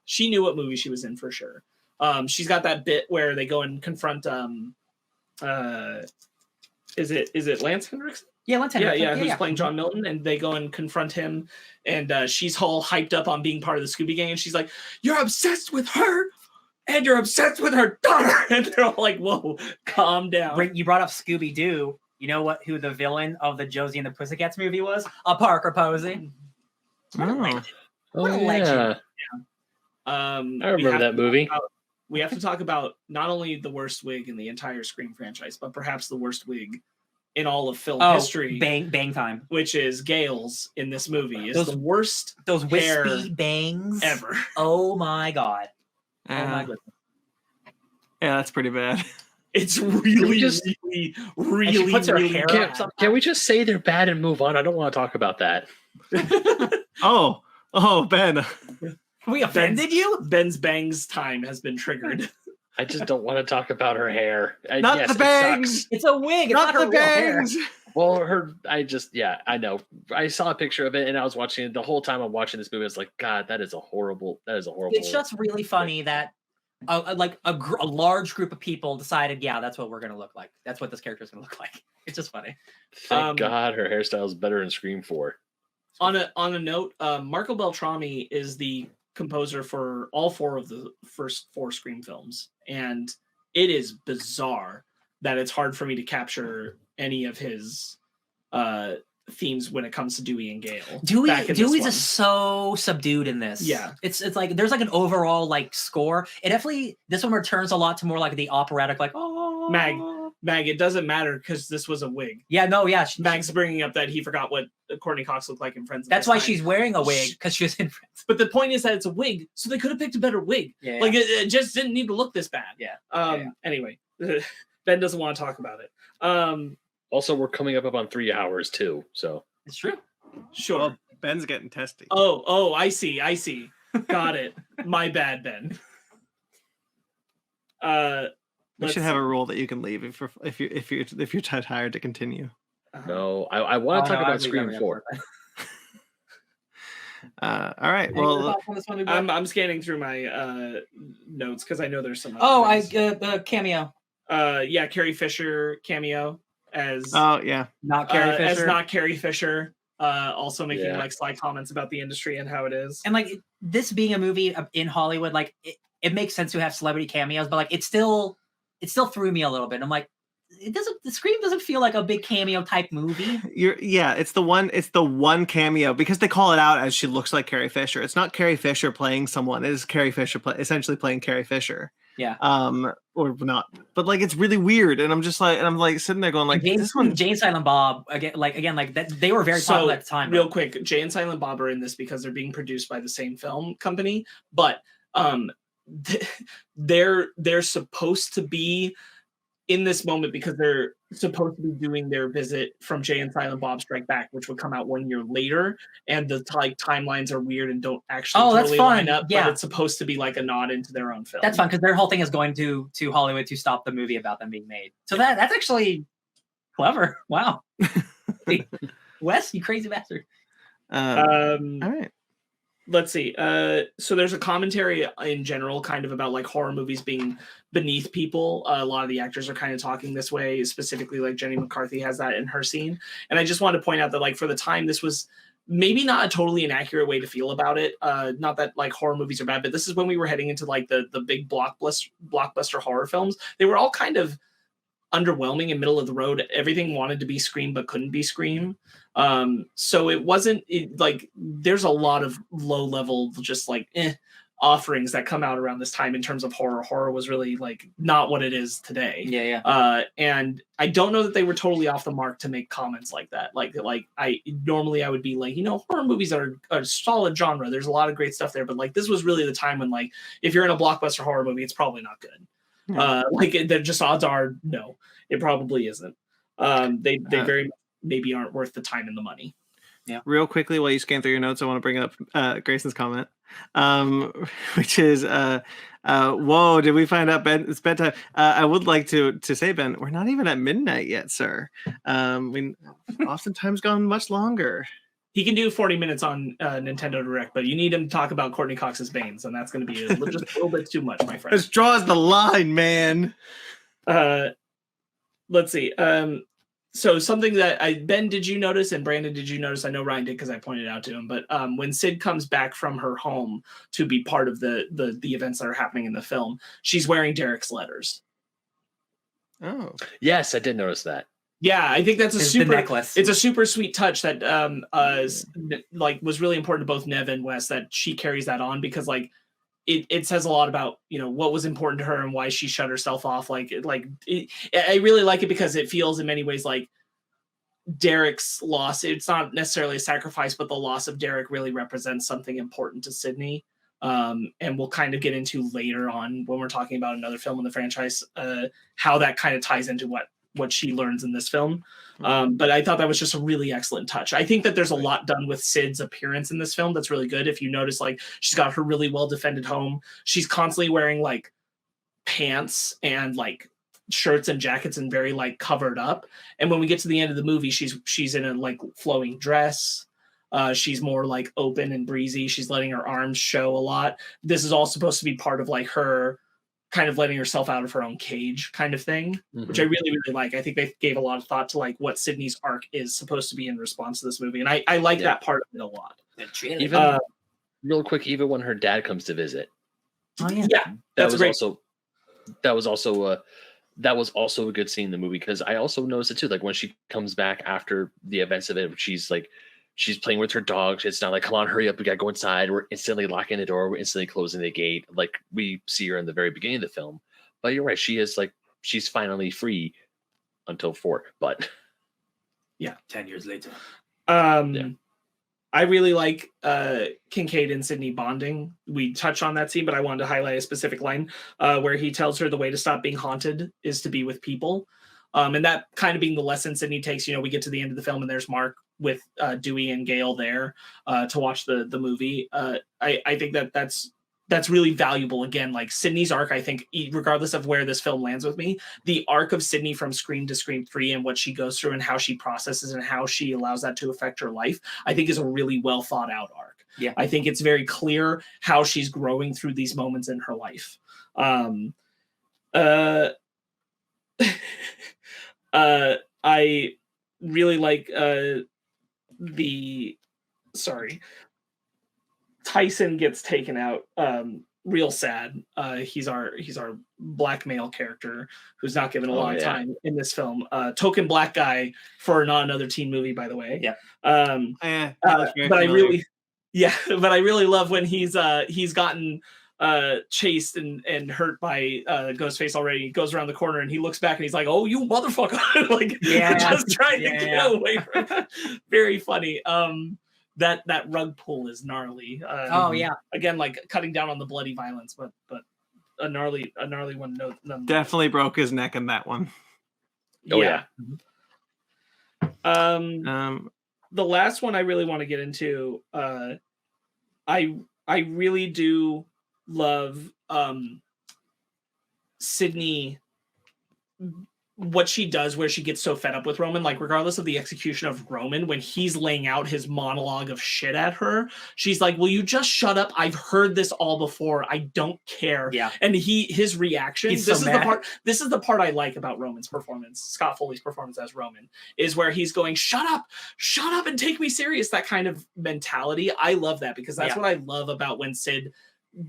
She knew what movie she was in for sure. She's got that bit where they go and confront is it Lance Henriksen? Yeah, Lance Henriksen. Yeah, who's playing John Milton, and they go and confront him, and she's all hyped up on being part of the Scooby Gang, and she's like, "You're obsessed with her, and you're obsessed with her daughter," and they're all like, "Whoa, calm down." You brought up Scooby Doo. You know who the villain of the Josie and the Pussycats movie was? A Parker Posey. What a legend. What a legend. I remember that movie. We have to talk about not only the worst wig in the entire Scream franchise, but perhaps the worst wig in all of film history. Bang time. Which is Gail's in this movie. Is the worst those wispy bangs ever. Oh my god. Oh my goodness. Yeah, that's pretty bad. It's really Can we just say they're bad and move on? I don't want to talk about that. Oh, Ben. We offended you? Ben's bangs time has been triggered. I just don't want to talk about her hair. Not yes, the it bangs! sucks. It's a wig. It's Not not the her real hair. bangs! Well, I know. I saw a picture of it and I was watching it the whole time I'm watching this movie. I was like, God, that is a horrible. It's just really funny that a large group of people decided, yeah, that's what we're gonna look like. That's what this character is gonna look like. It's just funny. Thank God her hairstyle is better in Scream 4. On a note, Marco Beltrami is the composer for all 4 of the first 4 Scream films, and it is bizarre that it's hard for me to capture any of his themes when it comes to Dewey and Gale. Dewey's is so subdued in this. Yeah, it's like there's like an overall like score. It definitely this one returns a lot to more like the operatic, like Mag, it doesn't matter because this was a wig. Yeah, no, yeah. Mag's bringing up that he forgot what Courtney Cox looked like in Friends. That's why she's wearing a wig, because she was in Friends. But the point is that it's a wig, so they could have picked a better wig. Yeah. Like it just didn't need to look this bad. Yeah. Anyway, Ben doesn't want to talk about it. Also, we're coming up on 3 hours too, so it's true. Sure. Well, Ben's getting testy. Oh, I see. Got it. My bad, Ben. We should have a rule that you can leave if you're too tired to continue. No, I want to talk about Scream 4. All right. Well, I'm scanning through my notes because I know there's some. Cameo. Yeah, Carrie Fisher cameo as. Oh yeah, not Carrie Fisher. As not Carrie Fisher. Also making like sly comments about the industry and how it is. And like this being a movie in Hollywood, like it makes sense to have celebrity cameos, but like it still threw me a little bit. I'm like, the Scream doesn't feel like a big cameo type movie. It's the one cameo because they call it out as she looks like Carrie Fisher. It's not Carrie Fisher playing someone. It is Carrie Fisher essentially playing Carrie Fisher. Yeah. Or not. But like it's really weird, and I'm like sitting there going like Jay and Silent Bob again that they were very popular at the time. Real quick, Jay and Silent Bob are in this because they're being produced by the same film company, but they're supposed to be in this moment because they're supposed to be doing their visit from Jay and Silent Bob Strike Back, which would come out 1 year later, and the timelines are weird and don't actually totally line up. Yeah. But it's supposed to be like a nod into their own film. That's fun because their whole thing is going to Hollywood to stop the movie about them being made. So that's actually clever. Wow, Wes, you crazy bastard. All right. Let's see. So there's a commentary in general kind of about like horror movies being beneath people. A lot of the actors are kind of talking this way, specifically like Jenny McCarthy has that in her scene. And I just want to point out that like for the time, this was maybe not a totally inaccurate way to feel about it. Not that like horror movies are bad, but this is when we were heading into like the big blockbuster horror films. They were all kind of underwhelming and middle of the road. Everything wanted to be Scream but couldn't be Scream. So it wasn't like there's a lot of low level just like offerings that come out around this time in terms of horror. Horror was really like not what it is today. Yeah. And I don't know that they were totally off the mark to make comments like that. Like I would be like, horror movies are a solid genre. There's a lot of great stuff there, but like this was really the time when like if you're in a blockbuster horror movie, it's probably not good. They're just odds are no, it probably isn't. They very maybe aren't worth the time and the money. Yeah. Real quickly, while you scan through your notes, I want to bring up Grayson's comment, which is, "Whoa, did we find out it's bedtime?" I would like to say, Ben, we're not even at midnight yet, sir. We oftentimes gone much longer. He can do 40 minutes on Nintendo Direct, but you need him to talk about Courtney Cox's Banes, and that's going to be just a little bit too much, my friend. This draws the line, man. Let's see. So something that Ben, did you notice, and Brandon, did you notice? I know Ryan did because I pointed out to him. But when Sid comes back from her home to be part of the events that are happening in the film, she's wearing Derek's letters. Oh, yes, I did notice that. Yeah, I think that's a super necklace. It's a super sweet touch that was really important to both Nev and Wes that she carries that on because like it says a lot about what was important to her and why she shut herself off. I really like it because it feels in many ways like Derek's loss. It's not necessarily a sacrifice, but the loss of Derek really represents something important to Sydney. And we'll kind of get into later on when we're talking about another film in the franchise how that kind of ties into what she learns in this film. But I thought that was just a really excellent touch. I think that there's a lot done with Sid's appearance in this film that's really good. If you notice, like she's got her really well defended home. She's constantly wearing like pants and like shirts and jackets and very like covered up. And when we get to the end of the movie, she's in a like flowing dress. She's more like open and breezy. She's letting her arms show a lot. This is all supposed to be part of like her kind of letting herself out of her own cage kind of thing, which I really, really like. I think they gave a lot of thought to like what Sydney's arc is supposed to be in response to this movie. And I like that part of it a lot. Even real quick, even when her dad comes to visit. Oh yeah. Yeah. That was also a good scene in the movie, because I also noticed it too. Like when she comes back after the events of it, she's playing with her dog. It's not like, come on, hurry up, we gotta go inside. We're instantly locking the door. We're instantly closing the gate. Like we see her in the very beginning of the film. But you're right, she's finally free until 4. But yeah, 10 years later. I really like Kincaid and Sydney bonding. We touched on that scene, but I wanted to highlight a specific line where he tells her the way to stop being haunted is to be with people. And that kind of being the lesson Sydney takes. We get to the end of the film and there's Marc with Dewey and Gail there to watch the movie. I think that's really valuable. Again, like Sydney's arc, I think, regardless of where this film lands with me, the arc of Sydney from Scream to Scream 3 and what she goes through and how she processes and how she allows that to affect her life, I think is a really well thought out arc. Yeah. I think it's very clear how she's growing through these moments in her life. I really like Tyson gets taken out. Real sad. He's our black male character who's not given a lot of time in this film. Token black guy for not another teen movie, by the way. Yeah. But I really love when he's gotten chased and hurt by Ghostface already. He goes around the corner and he looks back and he's like, "Oh, you motherfucker!" Like just trying to get away from it. Very funny. That rug pull is gnarly. Again, like cutting down on the bloody violence, but a gnarly one. No, definitely broke his neck in that one. The last one I really want to get into. I really do love Sydney, what she does where she gets so fed up with Roman, like regardless of the execution of Roman, when he's laying out his monologue of shit at her, she's like, will you just shut up? I've heard this all before. I don't care. Yeah. And his reaction, this is the part I like about Roman's performance, Scott Foley's performance as Roman, is where he's going, shut up and take me serious. That kind of mentality. I love that because that's what I love about when Sid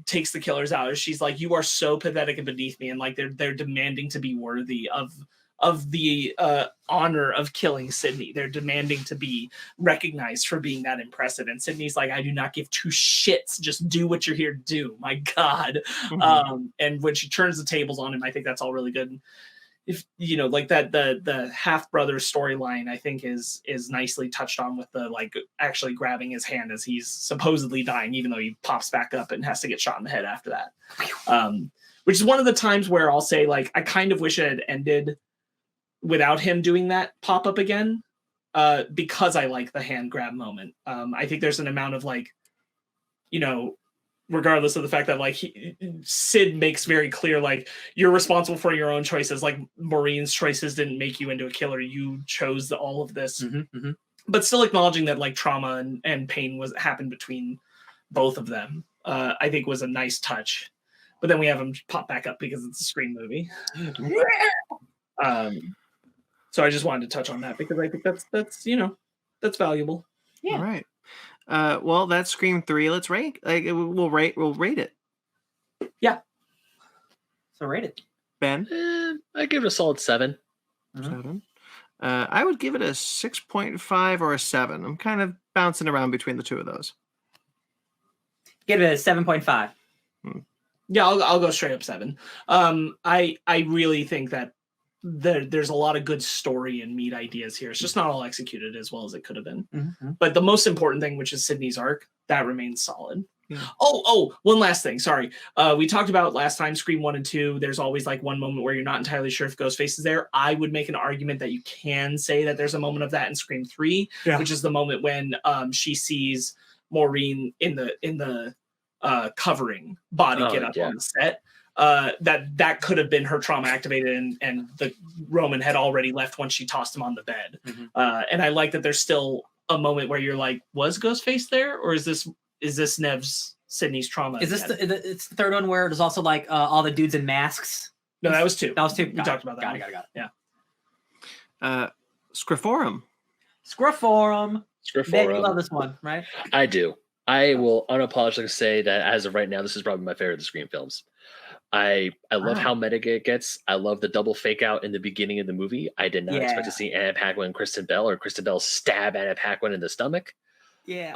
takes the killers out. She's like, you are so pathetic and beneath me. And like, they're demanding to be worthy of the honor of killing Sydney. They're demanding to be recognized for being that impressive. And Sydney's like, I do not give two shits. Just do what you're here to do. My God. Mm-hmm. And when she turns the tables on him, I think that's all really good. If like that, the half brother storyline, I think is nicely touched on with the like actually grabbing his hand as he's supposedly dying, even though he pops back up and has to get shot in the head after that. Which is one of the times where I'll say, like, I kind of wish it had ended without him doing that pop up again, because I like the hand grab moment. I think there's an amount of like, regardless of the fact that like Sid makes very clear, like, you're responsible for your own choices. Like Maureen's choices didn't make you into a killer. You chose all of this, but still acknowledging that like trauma and pain happened between both of them. I think was a nice touch, but then we have him pop back up because it's a Scream movie. So I just wanted to touch on that because I think that's valuable. Yeah. All right. Well, that's Scream 3. Let's rate. Like we'll rate it. Yeah. So rate it. Ben? I give it a solid 7. 7. I would give it a 6.5 or a 7. I'm kind of bouncing around between the two of those. Give it a 7.5. Yeah, I'll go straight up 7. I really think that there's a lot of good story and meat ideas here. It's just not all executed as well as it could have been. But the most important thing, which is Sydney's arc, that remains solid. Yeah. Oh, one last thing. Sorry. We talked about last time, Scream 1 and 2, there's always like one moment where you're not entirely sure if Ghostface is there. I would make an argument that you can say that there's a moment of that in Scream 3, which is the moment when she sees Maureen in the covering body get up on the set. that could have been her trauma activated, and the Roman had already left when she tossed him on the bed. And I like that there's still a moment where you're like, was Ghostface there, or is this Nev's Sydney's trauma? Is this it's the third one where there's also like all the dudes in masks? No, that was two. That was two. We talked about that. Got it. Yeah. Scre4m. Scre4m. Scre4m. You love this one, right? I do. I will unapologetically say that as of right now, this is probably my favorite of the Scream films. I love how meta it gets. I love the double fake out in the beginning of the movie. I did not expect to see Anna Paquin and Kristen Bell, or Kristen Bell stab Anna Paquin in the stomach. Yeah.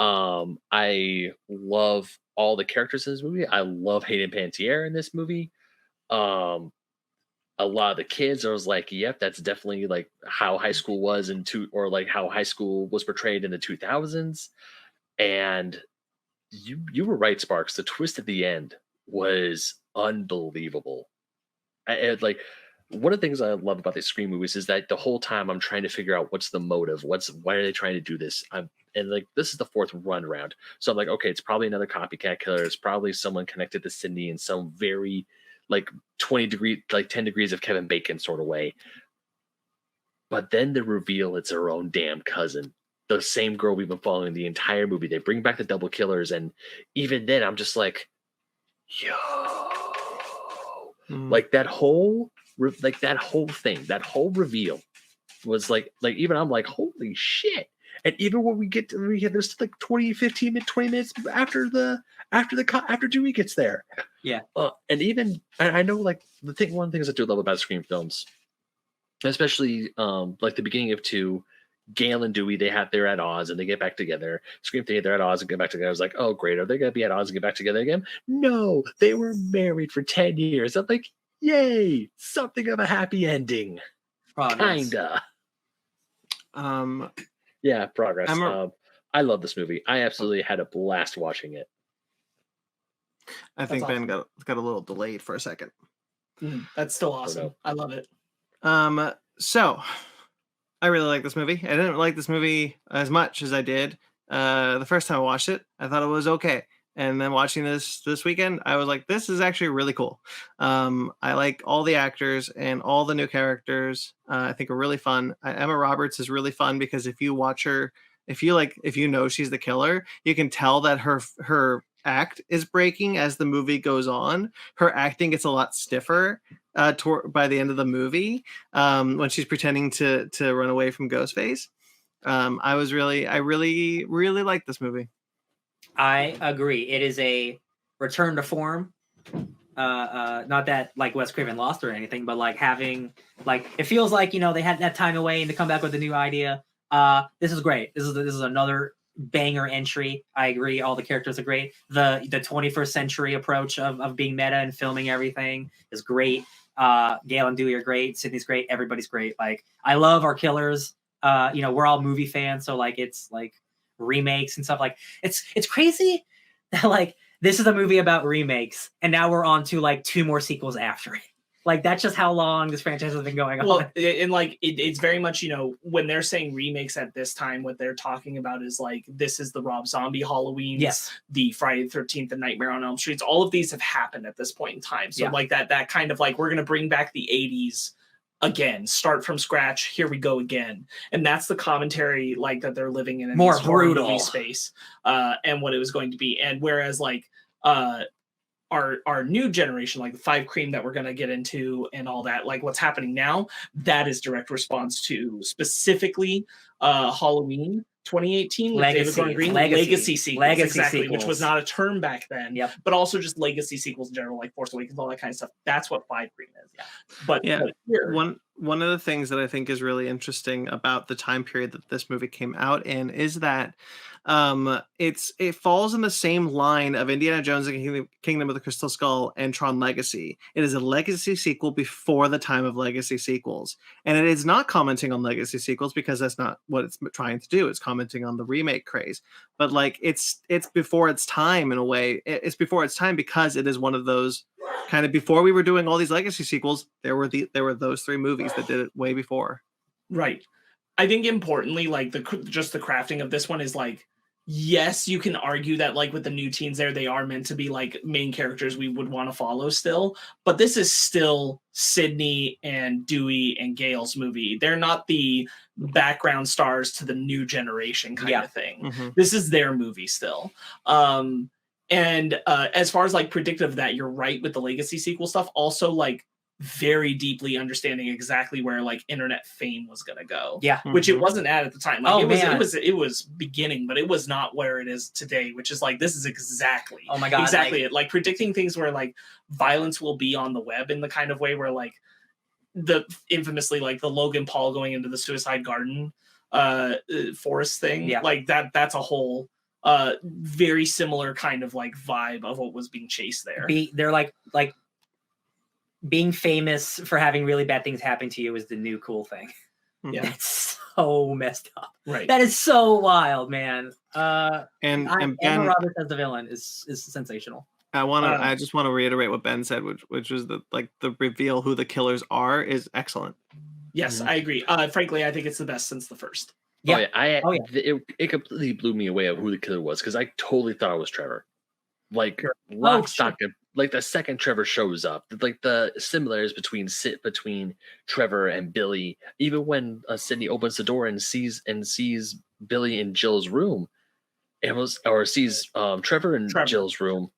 I love all the characters in this movie. I love Hayden Panettiere in this movie. A lot of the kids, I was like, yep, that's definitely like how high school was or how high school was portrayed in the 2000s. And you were right, Sparks. The twist at the end was unbelievable. Like, one of the things I love about these Scream movies is that the whole time I'm trying to figure out what's the motive, why are they trying to do this? And like, this is the fourth run around, so I'm like, okay, it's probably another copycat killer. It's probably someone connected to Sydney in some very like 10 degrees of Kevin Bacon sort of way. But then the reveal, it's her own damn cousin, the same girl we've been following the entire movie. They bring back the double killers, and even then I'm just like, yo, like that whole thing, that whole reveal was like even I'm like, holy shit. And even when we get there's like 20 minutes after Dewey gets there. Yeah. And even I know, like, one of the things I do love about Scream films, especially like the beginning of 2, Gale and Dewey, they're at odds and they get back together. Scream 3, they're at odds and get back together. I was like, oh great, are they gonna be at odds and get back together again? No, they were married for 10 years. I'm like, yay, something of a happy ending. Kinda. Yeah, progress. I love this movie. I absolutely had a blast watching it. I think Ben got a little delayed for a second. That's still awesome. I love it. So I really like this movie. I didn't like this movie as much as I did the first time I watched it. I thought it was okay. And then watching this weekend, I was like, this is actually really cool. I like all the actors and all the new characters. I think are really fun. Emma Roberts is really fun because if you watch her, if you know she's the killer, you can tell that her act is breaking as the movie goes on. Her acting gets a lot stiffer by the end of the movie when she's pretending to run away from Ghostface. I really like this movie. I agree. It is a return to form. Not that like Wes Craven lost or anything, but like having it feels like they had that time away and to come back with a new idea. This is great. This is another banger entry. I agree. All the characters are great. The 21st century approach of being meta and filming everything is great. Gale and Dewey are great. Sydney's great. Everybody's great. Like, I love our killers. We're all movie fans, so like it's like remakes and stuff. Like it's crazy that like this is a movie about remakes and now we're on to like 2 more sequels after it. Like, that's just how long this franchise has been going on. Well, and like it's very much, when they're saying remakes at this time, what they're talking about is like, this is the Rob Zombie Halloween, yes, the Friday the 13th and Nightmare on Elm Street. All of these have happened at this point in time. So like that kind of like, we're going to bring back the 80s again, start from scratch. Here we go again. And that's the commentary like that they're living in more this brutal movie space and what it was going to be. And whereas like, our new generation, like the 5 Cream that we're going to get into and all that, like what's happening now, that is direct response to specifically Halloween 2018 with David Gordon Green, legacy sequels, exactly, which was not a term back then, but also just legacy sequels in general, like Force Awakens, all that kind of stuff. That's what 5 Cream is. But here, one of the things that I think is really interesting about the time period that this movie came out in is that it falls in the same line of Indiana Jones and Kingdom of the Crystal Skull and Tron Legacy. It is a legacy sequel before the time of legacy sequels, and it is not commenting on legacy sequels because that's not what it's trying to do. It's commenting on the remake craze, but like it's before its time in a way. It's before its time because it is one of those kind of, before we were doing all these legacy sequels, there were those 3 movies that did it way before. Right. I think importantly, like the crafting of this one is like, yes, you can argue that like with the new teens there, they are meant to be like main characters we would want to follow still, but this is still Sydney and Dewey and Gail's movie. They're not the background stars to the new generation kind of thing. This is their movie still. And as far as like predictive of that, you're right with the legacy sequel stuff. Also, like very deeply understanding exactly where like internet fame was gonna go. Yeah. Which it wasn't at the time. Like man. it was beginning, but it was not where it is today, which is like this is exactly oh my god exactly like, it. Like predicting things where like violence will be on the web in the kind of way where like the infamously like the Logan Paul going into the suicide garden forest thing. Yeah. Like that's a whole very similar kind of like vibe of what was being chased there. They're like being famous for having really bad things happen to you is the new cool thing. Yeah. That's so messed up. Right. That is so wild, man. And Emma Ben, Roberts as the villain is sensational. I just want to reiterate what Ben said, which was the reveal who the killers are is excellent. Yes, I agree. Frankly, I think it's the best since the first. Yeah. It completely blew me away of who the killer was because I totally thought it was Trevor. Like lock, stock, and like the second Trevor shows up, like the similarities between Trevor and Billy. Even when Sydney opens the door and sees Billy in Jill's room, sees Trevor in Jill's room.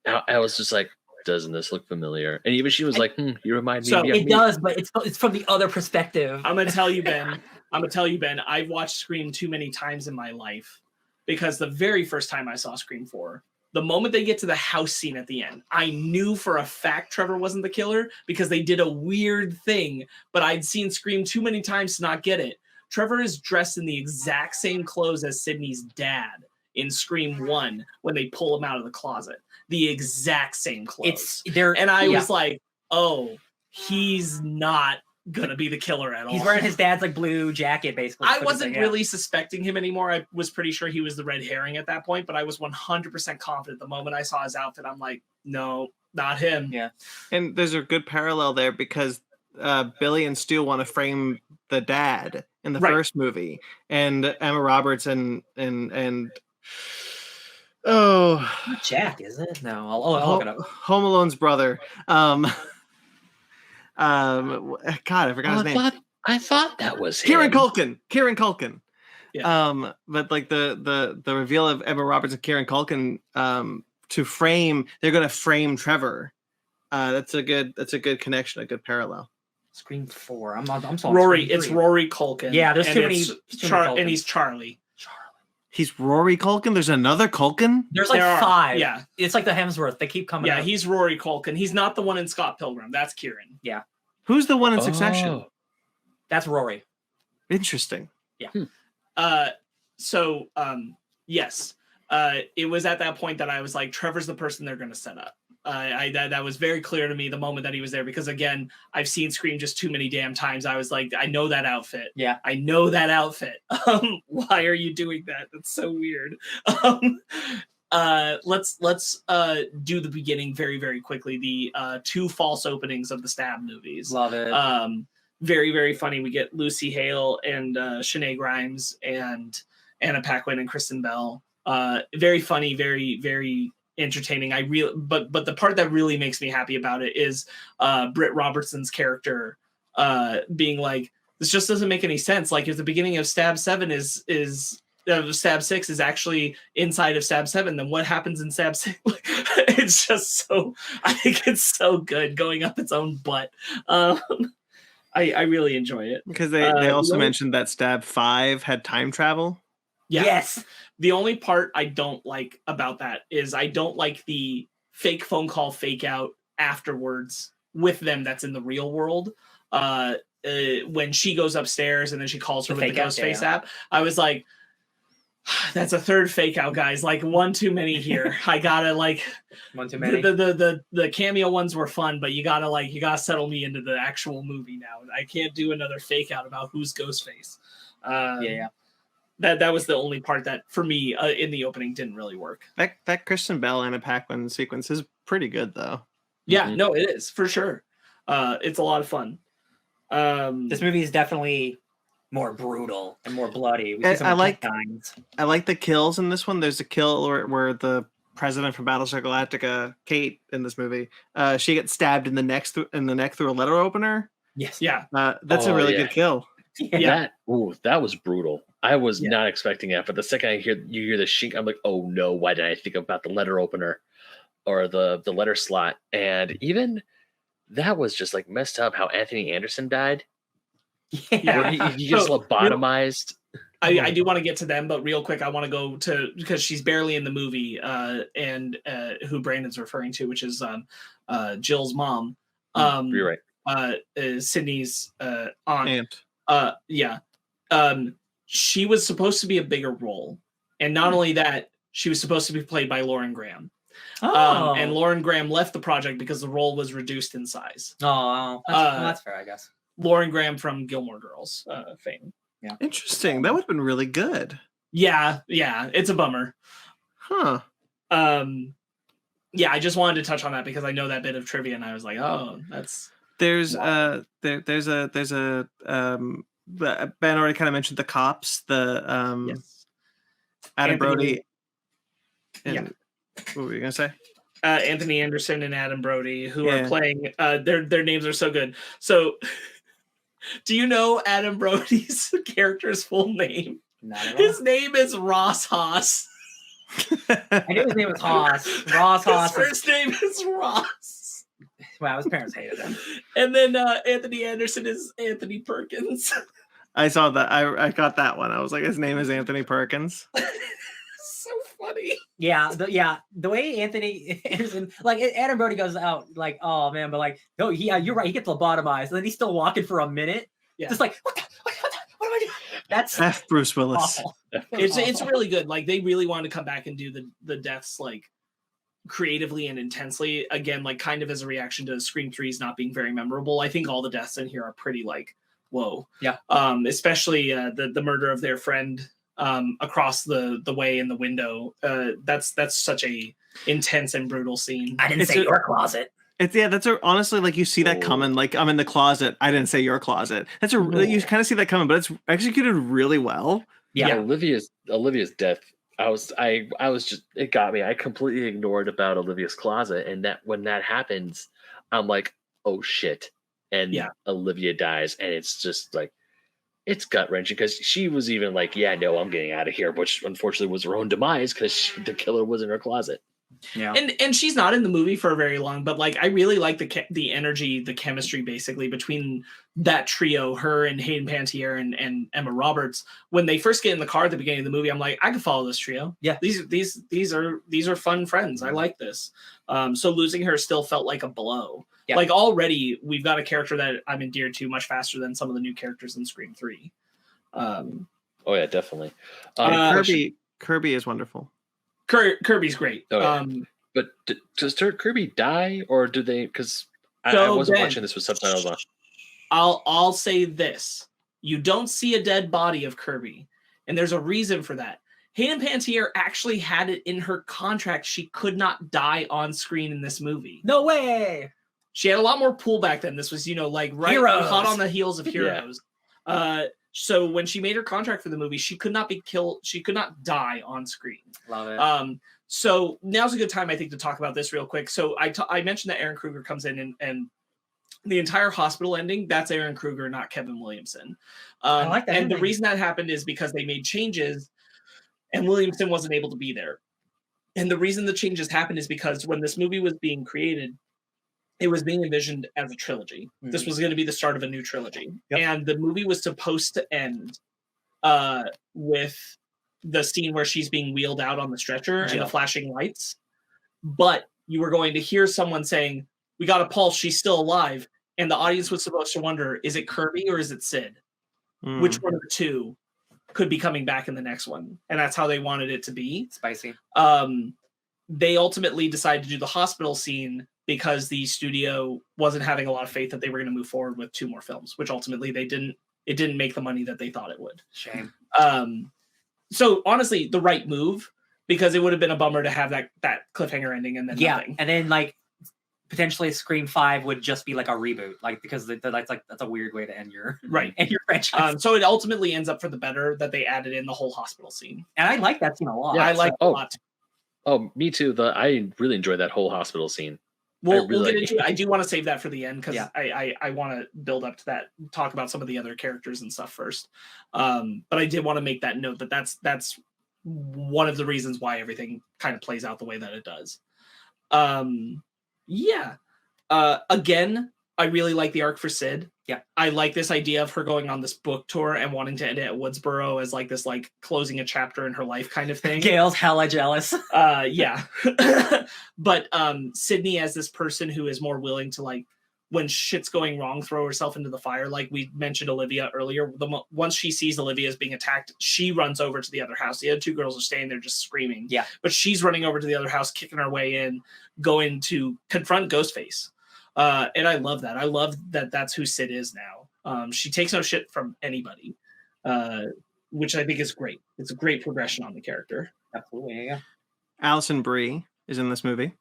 I was just like, doesn't this look familiar? And even she was like, you remind me. So of it me. does, but it's from the other perspective. I'm gonna tell you, Ben. I've watched Scream too many times in my life because the very first time I saw Scream 4, the moment they get to the house scene at the end, I knew for a fact Trevor wasn't the killer because they did a weird thing, but I'd seen Scream too many times to not get it. Trevor is dressed in the exact same clothes as Sydney's dad in Scream 1 when they pull him out of the closet. The exact same clothes. And I was like, oh, he's not gonna be the killer at all. He's wearing his dad's like blue jacket, basically. I wasn't really suspecting him anymore. I was pretty sure he was the red herring at that point, but I was 100% confident the moment I saw his outfit. I'm like, no, not him. Yeah. And there's a good parallel there because Billy and Stu want to frame the dad in the first movie, and Emma Roberts and not Jack, is it? No, I'll look it up. Home Alone's brother. God, I forgot his name. I thought that was Kieran him. Culkin. Yeah. But like the reveal of Emma Roberts and Kieran Culkin they're going to frame Trevor. That's a good connection, a good parallel. Scream 4. I'm sorry. Rory. It's Rory Culkin. Yeah, there's too many. And he's Charlie. He's Rory Culkin. There's another Culkin. There's like 5. Yeah, it's like the Hemsworth. They keep coming. Yeah, up. he's Rory Culkin. He's not the one in Scott Pilgrim. That's Kieran. Yeah. Who's the one in Succession? That's Rory. Interesting. Yeah. Yes. It was at that point that I was like, Trevor's the person they're going to set up. That was very clear to me the moment that he was there, because again, I've seen Scream just too many damn times. I was like, I know that outfit. Yeah. I know that outfit. Why are you doing that? That's so weird. Let's do the beginning very, very quickly. The 2 false openings of the Stab movies. Love it. Very, very funny. We get Lucy Hale and Shanae Grimes and Anna Paquin and Kristen Bell. Very funny, very, very entertaining. But the part that really makes me happy about it is Britt Robertson's character being like, this just doesn't make any sense. Like, if the beginning of Stab 7 is Stab 6 is actually inside of Stab 7, then what happens in Stab 6? It's just so, I think it's so good going up its own butt. I really enjoy it. Because they also mentioned that Stab 5 had time travel. Yeah. Yes. The only part I don't like about that is I don't like the fake phone call, fake out afterwards with them that's in the real world. When she goes upstairs and then she calls her with the Ghostface app, I was like, that's a third fake out, guys. Like, one too many here. I gotta one too many. The cameo ones were fun, but you gotta settle me into the actual movie now. I can't do another fake out about who's Ghostface. That was the only part that for me in the opening didn't really work. That Kristen Bell and a Paquin sequence is pretty good though. Yeah, no, it is for sure. It's a lot of fun. This movie is definitely more brutal and more bloody. We see some I more like- lines. I like the kills in this one. There's a kill where the president from Battlestar Galactica, Kate, in this movie, she gets stabbed in the neck through a letter opener. Yes. Yeah. That's a really good kill. Yeah. That was brutal. I was Yeah. not expecting that, but the second you hear the shink, I'm like, oh no, why did I think about the letter opener or the letter slot? And even that was just like messed up how Anthony Anderson died. Yeah. Where he just So, lobotomized. I do want to get to them, but real quick, I want to go to, because she's barely in the movie, and who Brandon's referring to, which is Jill's mom. You're right. Sydney's aunt. And She was supposed to be a bigger role, and not only that, she was supposed to be played by Lauren Graham. Oh. And Lauren Graham left the project because the role was reduced in size. Oh, that's fair, I guess. Lauren Graham from Gilmore Girls fame. Yeah. interesting. That would have been really good. Yeah, it's a bummer. Huh. Yeah, I just wanted to touch on that because I know that bit of trivia, and I was like, oh, that's There's Wow. there's a Ben already kind of mentioned the cops, the yes. Adam Anthony- Brody. And, Yeah. What were you gonna say? Anthony Anderson and Adam Brody, who Yeah. are playing. Their names are so good. So, do you know Adam Brody's character's full name? Not at all. His name is Ross Haas. I knew his name was Haas. Ross His Haas. first name is Ross. Wow, his parents hated him. And then Anthony Anderson is Anthony Perkins. I saw that. I got that one. I was like, his name is Anthony Perkins. So funny. Yeah, the way Anthony Anderson, like Adam Brody goes out, like, oh man, but like, no, you're right, he gets lobotomized, and then he's still walking for a minute, Yeah. just like, what am I doing? That's F. Bruce Willis. awful. It's really good. Like, they really wanted to come back and do the deaths like creatively and intensely again, like kind of as a reaction to Scream 3's not being very memorable. I think all the deaths in here are pretty like, whoa. Yeah. Especially the murder of their friend across the way in the window. That's such a intense and brutal scene. I didn't It's say a- your closet. That's honestly, like, you see that coming. Like, I'm in the closet. I didn't say your closet. You kind of see that coming, but it's executed really well. Yeah. Olivia's death. I was just, it got me. I completely ignored about Olivia's closet, and that when that happens, I'm like, oh shit. And Yeah. Olivia dies, and it's just like, it's gut wrenching because she was even like, yeah, no, I'm getting out of here, which unfortunately was her own demise because the killer was in her closet. Yeah. And she's not in the movie for very long, but like I really like the energy, the chemistry basically between that trio, her and Hayden Panettiere and Emma Roberts. When they first get in the car at the beginning of the movie, I'm like, I can follow this trio. Yeah. These are fun friends. I like this. So losing her still felt like a blow. Yeah. Like already we've got a character that I'm endeared to much faster than some of the new characters in Scream 3. Oh yeah, definitely. Kirby is wonderful. Kirby's great. Oh, yeah. But does Kirby die, or do they? Because I So wasn't Ben, watching this with subtitles on. I'll say this: you don't see a dead body of Kirby, and there's a reason for that. Hayden Panettiere actually had it in her contract she could not die on screen in this movie. No way. She had a lot more pullback then. This was, like right Heroes. hot on the heels of Heroes. So when she made her contract for the movie, she could not be killed. She could not die on screen. Love it. So now's a good time, I think, to talk about this real quick. So I mentioned that Aaron Kruger comes in and the entire hospital ending, that's Aaron Kruger, not Kevin Williamson. I like that And ending. the reason that happened is because they made changes and Williamson wasn't able to be there. And the reason the changes happened is because when this movie was being created, it was being envisioned as a trilogy. Mhm. This was going to be the start of a new trilogy. Yep. And the movie was supposed to end with the scene where she's being wheeled out on the stretcher and Yeah. the flashing lights. But you were going to hear someone saying, we got a pulse, she's still alive. And the audience was supposed to wonder, is it Kirby or is it Sid? Mm. Which one of the two could be coming back in the next one? And that's how they wanted it to be. Spicy. They ultimately decided to do the hospital scene because the studio wasn't having a lot of faith that they were going to move forward with 2 more films, which ultimately they didn't. It didn't make the money that they thought it would. Shame. So honestly, the right move, because it would have been a bummer to have that cliffhanger ending and then Yeah, nothing. and then like potentially Scream 5 would just be like a reboot, like because that's a weird way to end your Right. end your franchise. So it ultimately ends up for the better that they added in the whole hospital scene. And I like that scene a lot. Yeah, I like it a lot. Oh, me too. I really enjoyed that whole hospital scene. We'll get into it. I do want to save that for the end because I want to build up to that, talk about some of the other characters and stuff first. But I did want to make that note that that's one of the reasons why everything kind of plays out the way that it does. Again, I really like the arc for Sid. Yeah. I like this idea of her going on this book tour and wanting to end it at Woodsboro as like this, like closing a chapter in her life kind of thing. Gail's hella jealous. Yeah. But Sydney as this person who is more willing to, like, when shit's going wrong, throw herself into the fire. Like we mentioned Olivia earlier, once she sees Olivia is being attacked, she runs over to the other house. The other two girls are staying there just screaming. Yeah. But she's running over to the other house, kicking her way in, going to confront Ghostface. And I love that. I love that that's who Sid is now. She takes no shit from anybody, which I think is great. It's a great progression on the character. Absolutely, yeah. Alison Brie is in this movie.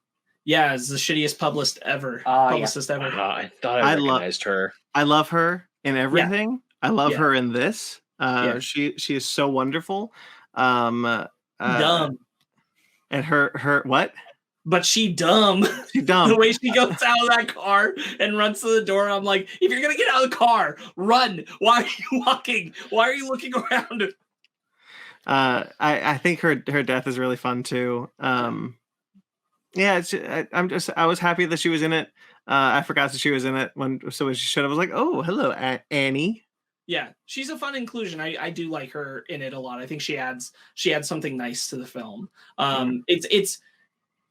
Yeah, it's the shittiest publicist ever. Publicist ever. I thought I recognized her. I love her in everything. Yeah. I love her in this. She is so wonderful. Dumb. And her what? But she dumb. She dumb. The way she goes out of that car and runs to the door, I'm like, if you're gonna get out of the car, run. Why are you walking? Why are you looking around? I think her death is really fun too. Yeah, I was happy that she was in it. I forgot that she was in it when she showed up. I was like, oh, hello, Annie. Yeah, she's a fun inclusion. I do like her in it a lot. I think she adds something nice to the film.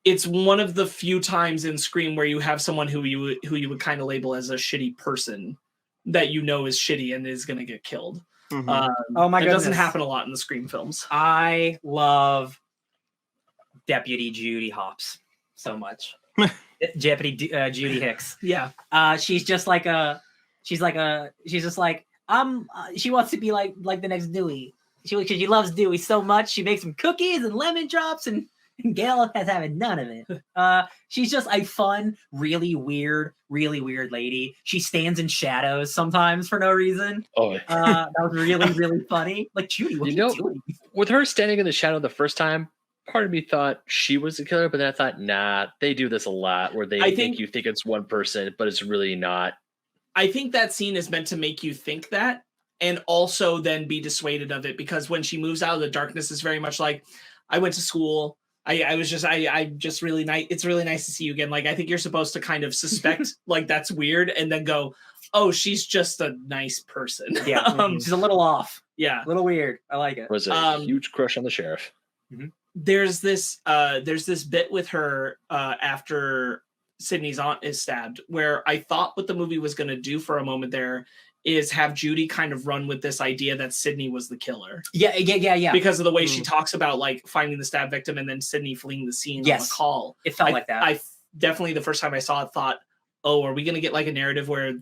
It's one of the few times in Scream where you have someone who you would kind of label as a shitty person that you know is shitty and is going to get killed. Mm-hmm. Oh my goodness. It doesn't happen a lot in the Scream films. I love Deputy Judy Hopps so much. Deputy Judy Hicks. Yeah. She's just like she wants to be like the next Dewey. She loves Dewey so much. She makes him cookies and lemon drops and Gail has having none of it. She's just a fun, really weird lady. She stands in shadows sometimes for no reason. Oh, that was really, really funny. Like, Judy, what are you doing? With her standing in the shadow the first time, part of me thought she was the killer, but then I thought, nah, they do this a lot where they make you think it's one person, but it's really not. I think that scene is meant to make you think that and also then be dissuaded of it, because when she moves out of the darkness, it's very much like, I went to school. I just really nice. It's really nice to see you again. Like, I think you're supposed to kind of suspect like that's weird and then go, oh, she's just a nice person. Yeah. She's a little off. Yeah. A little weird. I like it. Was a huge crush on the sheriff. Mm-hmm. There's this bit with her after Sydney's aunt is stabbed where I thought what the movie was going to do for a moment there is have Judy kind of run with this idea that Sydney was the killer. Yeah. Because of the way she talks about like finding the stab victim and then Sydney fleeing the scene on the call. It felt like that. I definitely, the first time I saw it, thought, oh, are we going to get like a narrative where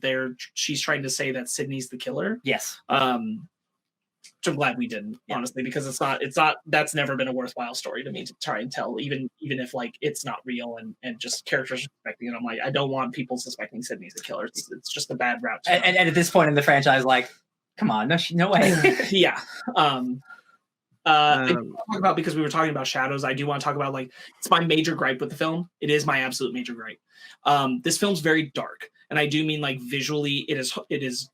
she's trying to say that Sydney's the killer? Yes. Which I'm glad we didn't, honestly, because it's not, that's never been a worthwhile story to me to try and tell, even if like it's not real and just characters suspecting it. I'm like, I don't want people suspecting Sydney's the killer. It's just a bad route. And at this point in the franchise, like, come on, no way. Yeah. I do talk about, because we were talking about shadows, I do want to talk about, like, it's my major gripe with the film. It is my absolute major gripe. This film's very dark, and I do mean like visually it is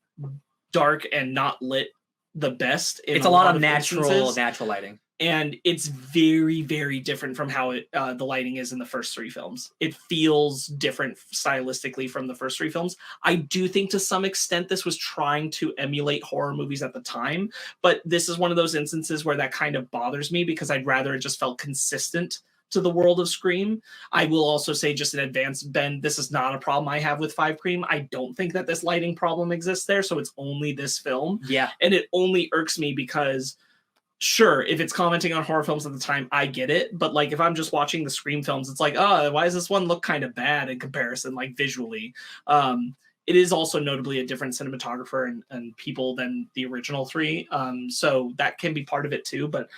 dark and not lit the best. It's a lot of natural lighting, and it's very, very different from how the lighting is in the first three films. It feels different stylistically from the first three films. I do think to some extent this was trying to emulate horror movies at the time, but this is one of those instances where that kind of bothers me because I'd rather it just felt consistent to the world of Scream. I will also say just in advance, Ben, this is not a problem I have with 5 Cream. I don't think that this lighting problem exists there, so it's only this film. Yeah. And it only irks me because, sure, if it's commenting on horror films at the time, I get it. But like, if I'm just watching the Scream films, it's like, oh, why does this one look kind of bad in comparison, like visually? It is also notably a different cinematographer and people than the original 3. So that can be part of it too. But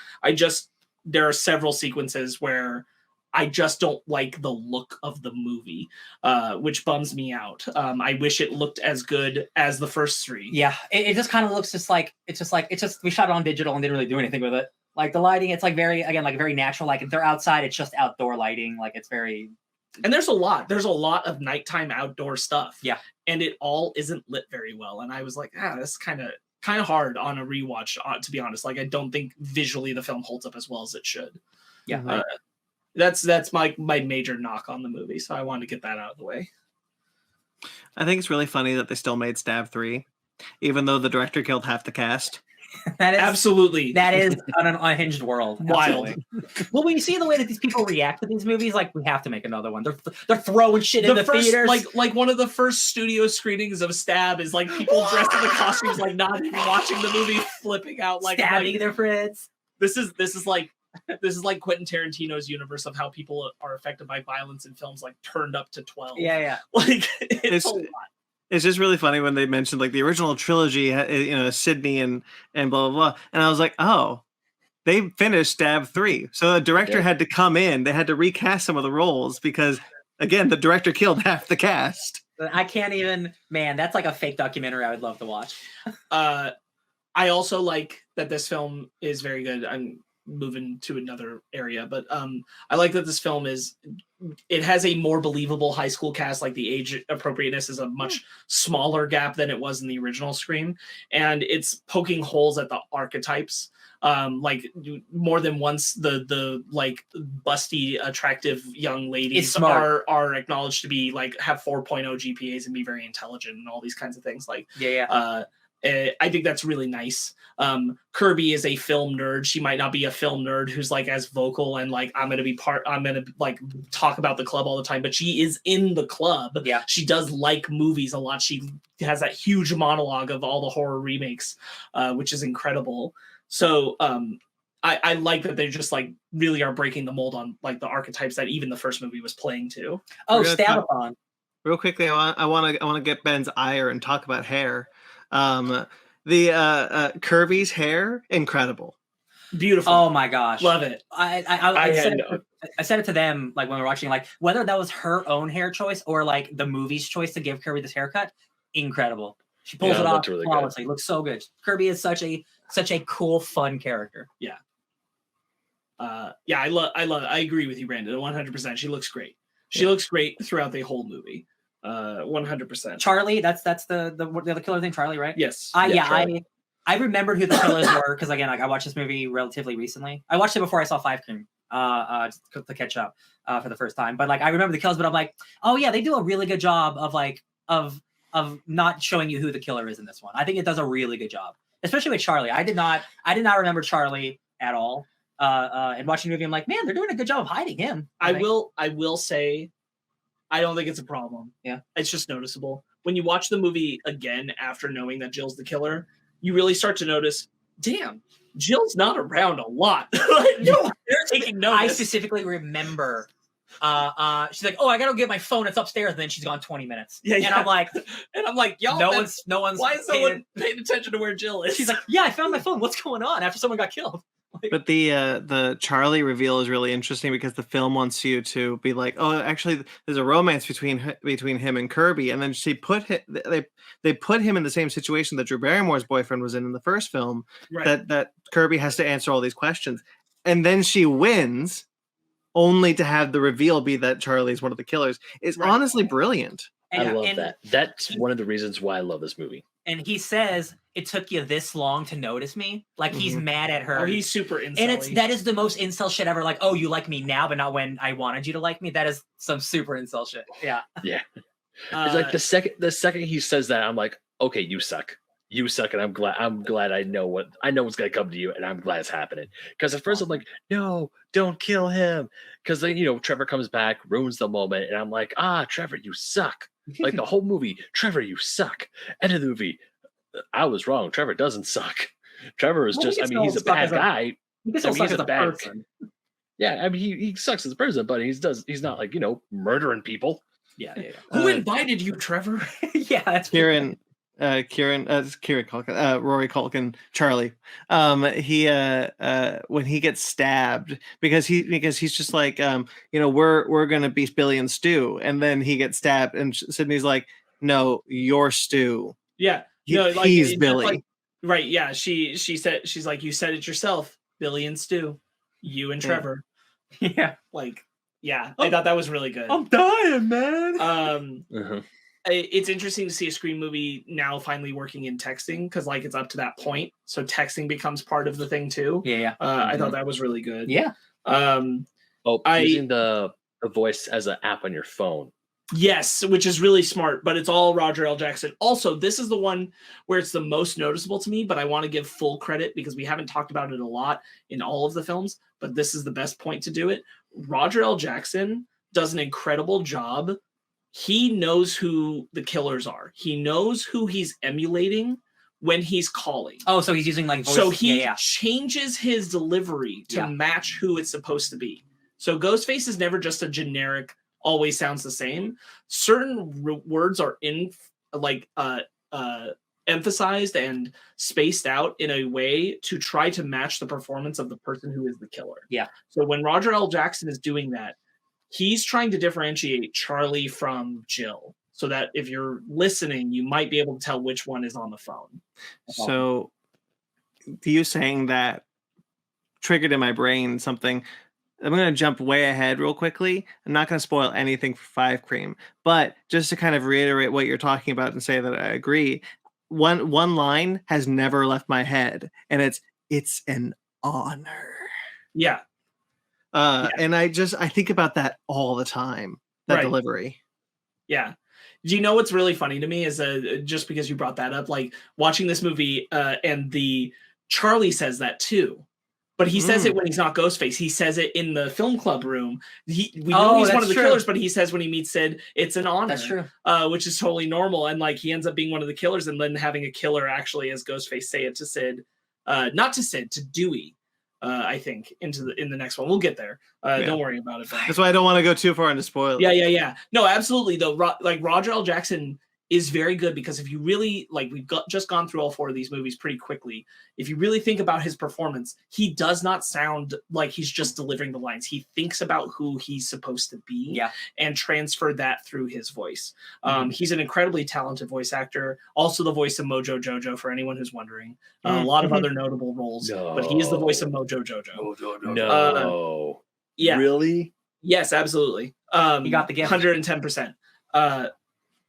there are several sequences where I just don't like the look of the movie, which bums me out. I wish it looked as good as the first three. Yeah, it just kind of looks we shot it on digital and didn't really do anything with it. Like the lighting, it's like very natural. Like if they're outside, it's just outdoor lighting. Like it's very. And there's a lot of nighttime outdoor stuff. Yeah, and it all isn't lit very well. And I was like, that's kind of hard on a rewatch. To be honest, like I don't think visually the film holds up as well as it should. Yeah. That's my major knock on the movie, so I wanted to get that out of the way. I think it's really funny that they still made Stab 3, even though the director killed half the cast. That is absolutely an unhinged world. Wild. Absolutely. Well, when you see the way that these people react to these movies, like we have to make another one. They're throwing shit in the theaters. Like one of the first studio screenings of Stab is like people dressed in the costumes, like not even watching the movie, flipping out, like stabbing their friends. This is like Quentin Tarantino's universe of how people are affected by violence in films, like turned up to 12. Yeah. Like it's a lot. It's just really funny when they mentioned like the original trilogy, Sydney and blah blah blah, and I was like, oh, they finished Stab 3, so the director had to come in. They had to recast some of the roles because, again, the director killed half the cast. I can't even. Man, that's like a fake documentary I would love to watch. I also like that this film is very good. I'm moving to another area, but I like that this film it has a more believable high school cast. Like the age appropriateness is a much smaller gap than it was in the original Scream, and it's poking holes at the archetypes. Like more than once, the like busty, attractive young ladies are acknowledged to be like have 4.0 GPAs and be very intelligent and all these kinds of things. Like I think that's really nice. Kirby is a film nerd. She might not be a film nerd who's like as vocal and like I'm gonna like talk about the club all the time, but she is in the club. Yeah. She does like movies a lot. She has that huge monologue of all the horror remakes, which is incredible. So I like that they just like really are breaking the mold on like the archetypes that even the first movie was playing to. Oh, Stab-a-thon. Real quickly, I want to get Ben's ire and talk about hair. The Kirby's hair, incredible, beautiful. Oh my gosh, love it. I said it to them like when we were watching, like whether that was her own hair choice or like the movie's choice to give Kirby this haircut. Incredible. She pulls it off really flawlessly. Looks so good. Kirby is such a cool, fun character. Yeah. I agree with you, Brandon. 100%. She looks great. She looks great throughout the whole movie. 100%. Charlie, that's the killer thing, Charlie, right? Yes. I remembered who the killers were because again, like I watched this movie relatively recently. I watched it before I saw Five Cream, to catch up for the first time. But like I remember the kills, but I'm like, oh yeah, they do a really good job of not showing you who the killer is in this one. I think it does a really good job, especially with Charlie. I did not remember Charlie at all. And watching the movie, I'm like, man, they're doing a good job of hiding him. I will say, I don't think it's a problem. Yeah. It's just noticeable. When you watch the movie again after knowing that Jill's the killer, you really start to notice, damn, Jill's not around a lot. They're taking notice. I specifically remember she's like, oh, I gotta get my phone, it's upstairs, and then she's gone 20 minutes. Yeah. And I'm like, y'all, no one's why is no one paying attention to where Jill is? She's like, yeah, I found my phone. What's going on after someone got killed? But the Charlie reveal is really interesting because the film wants you to be like, oh, actually, there's a romance between him and Kirby, and then they put him in the same situation that Drew Barrymore's boyfriend was in the first film. Right. That Kirby has to answer all these questions, and then she wins, only to have the reveal be that Charlie's one of the killers. It's honestly brilliant. I love that. That's one of the reasons why I love this movie. And he says, it took you this long to notice me. Like he's mad at her. Oh, he's super incel. And that is the most incel shit ever. Like, oh, you like me now, but not when I wanted you to like me. That is some super incel shit. Yeah. Yeah. It's like the second he says that, I'm like, okay, you suck. You suck, and I'm glad I know what's gonna come to you, and I'm glad it's happening. Because at first I'm like, no, don't kill him. Because then Trevor comes back, ruins the moment, and I'm like, Trevor, you suck. Like the whole movie, Trevor, you suck. End of the movie, I was wrong. Trevor doesn't suck. Trevor is he's a bad guy. He's a bad person. Yeah, he sucks as a person, but he's not like murdering people. Yeah. Who invited you, Trevor? Yeah, that's here Kieran Culkin, Rory Culkin, Charlie. He when he gets stabbed because he's just like we're gonna be Billy and Stu, and then he gets stabbed, and Sydney's like, no, you're Stu. Yeah, He's Billy. Right? Yeah, she said, she's like, you said it yourself, Billy and Stu, you and Trevor. Yeah, I thought that was really good. I'm dying, man. It's interesting to see a Scream movie now finally working in texting, because like it's up to that point, so texting becomes part of the thing too. Yeah. I thought that was really good. Yeah. Using the voice as an app on your phone. Yes, which is really smart, but it's all Roger L. Jackson. Also, this is the one where it's the most noticeable to me, but I want to give full credit because we haven't talked about it a lot in all of the films, but this is the best point to do it. Roger L. Jackson does an incredible job. He knows who the killers are. He knows who he's emulating when he's calling. Oh, so he's using like voice. So he changes his delivery to match who it's supposed to be. So Ghostface is never just a generic, always sounds the same. Certain words are emphasized and spaced out in a way to try to match the performance of the person who is the killer. Yeah. So when Roger L. Jackson is doing that, he's trying to differentiate Charlie from Jill, so that if you're listening, you might be able to tell which one is on the phone. So you saying that triggered in my brain something. I'm going to jump way ahead real quickly. I'm not going to spoil anything for 5-Cream, but just to kind of reiterate what you're talking about and say that I agree. One line has never left my head, and it's an honor. Yeah. And I think about that all the time, that delivery. Yeah. Do you know what's really funny to me is just because you brought that up, like watching this movie and Charlie says that too, but he says it when he's not Ghostface. He says it in the film club room. We know he's one of the killers, but he says when he meets Sid, it's an honor. That's true. Which is totally normal. And like he ends up being one of the killers and then having a killer actually, as Ghostface say it to Sid, not to Sid, to Dewey. I think in the next one. We'll get there. Don't worry about it. That's why I don't want to go too far into spoilers. Yeah. No, absolutely. Though, like Roger L. Jackson is very good, because if you really we've just gone through all 4 of these movies pretty quickly. If you really think about his performance, he does not sound like he's just delivering the lines. He thinks about who he's supposed to be and transfer that through his voice. He's an incredibly talented voice actor. Also the voice of Mojo Jojo, for anyone who's wondering. A lot of other notable roles, but he is the voice of Mojo Jojo. No. Yeah. Really? Yes, absolutely. He got the gift. 110%.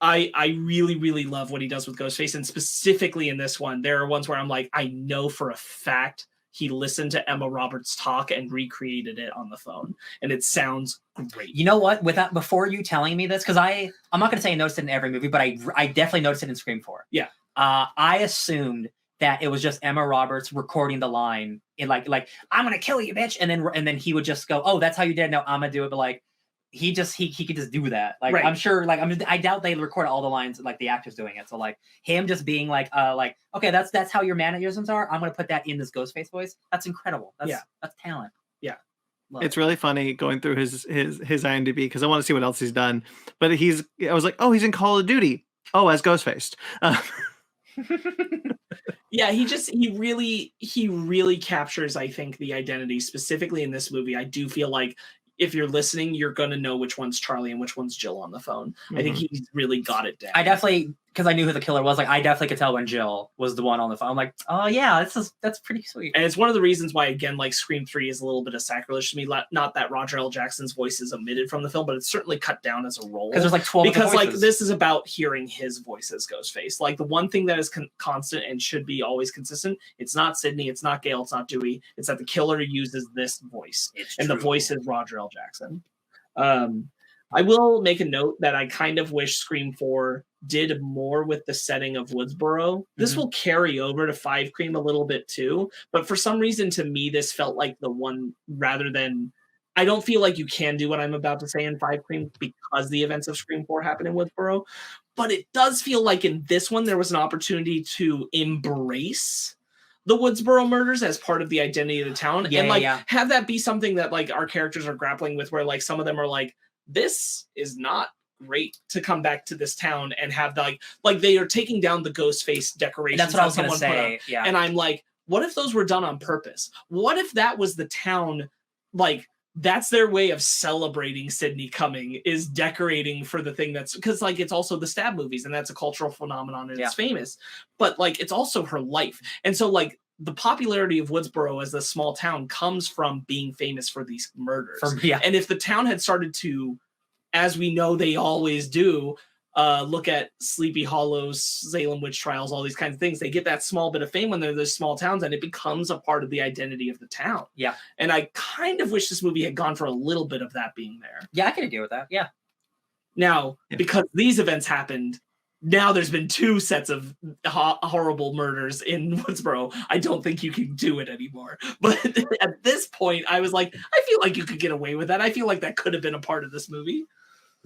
I really, really love what he does with Ghostface, and specifically in this one, there are ones where I'm like, I know for a fact he listened to Emma Roberts talk and recreated it on the phone, and it sounds great. You know what? Before you telling me this, because I'm not going to say I noticed it in every movie, but I definitely noticed it in Scream 4. Yeah. I assumed that it was just Emma Roberts recording the line in like I'm gonna kill you, bitch, and then he would just go, oh, that's how you did it. No, I'm gonna do it, but like. He could just do that. Like I'm sure, like I doubt they record all the lines like the actors doing it. So like him just being like okay, that's how your mannerisms are. I'm gonna put that in this Ghostface voice. That's incredible. That's talent. Yeah, it's really funny going through his IMDb because I want to see what else he's done. But I was like, oh, he's in Call of Duty. Oh, as Ghostface. Yeah, he really captures, I think, the identity specifically in this movie. I do feel like if you're listening, you're going to know which one's Charlie and which one's Jill on the phone. I think he's really got it down. I definitely, because I knew who the killer was, like I definitely could tell when Jill was the one on the phone. I'm like, oh yeah, that's pretty sweet. And it's one of the reasons why, again, like Scream 3 is a little bit of sacrilege to me. Not that Roger L. Jackson's voice is omitted from the film, but it's certainly cut down as a role. Because there's like 12 Because like this is about hearing his voice as Ghostface. Like the one thing that is constant and should be always consistent, it's not Sydney, it's not Gail, it's not Dewey. It's that the killer uses this voice. The voice is Roger L. Jackson. I will make a note that I kind of wish Scream 4 did more with the setting of Woodsboro. This will carry over to 5-Cream a little bit too, but for some reason to me this felt like the one rather than I don't feel like you can do what I'm about to say in 5-Cream because the events of Scream 4 happen in Woodsboro, but it does feel like in this one there was an opportunity to embrace the Woodsboro murders as part of the identity of the town have that be something that like our characters are grappling with, where like some of them are like, this is not great to come back to this town and have the, like they are taking down the Ghostface decorations. That's what I was going to say. Yeah. And I'm like, what if those were done on purpose? What if that was the town, like, that's their way of celebrating Sydney coming, is decorating for the thing that's, because like it's also the Stab movies and that's a cultural phenomenon and it's famous, but like it's also her life. And so like the popularity of Woodsboro as a small town comes from being famous for these murders. And if the town had started to, as we know they always do, look at Sleepy Hollows, Salem witch trials, all these kinds of things, they get that small bit of fame when they're those small towns and it becomes a part of the identity of the town. Yeah. And I kind of wish this movie had gone for a little bit of that being there. Yeah, I can deal with that. Yeah. Now, because these events happened, now there's been 2 sets of horrible murders in Woodsboro. I don't think you can do it anymore. But at this point, I was like, I feel like you could get away with that. I feel like that could have been a part of this movie.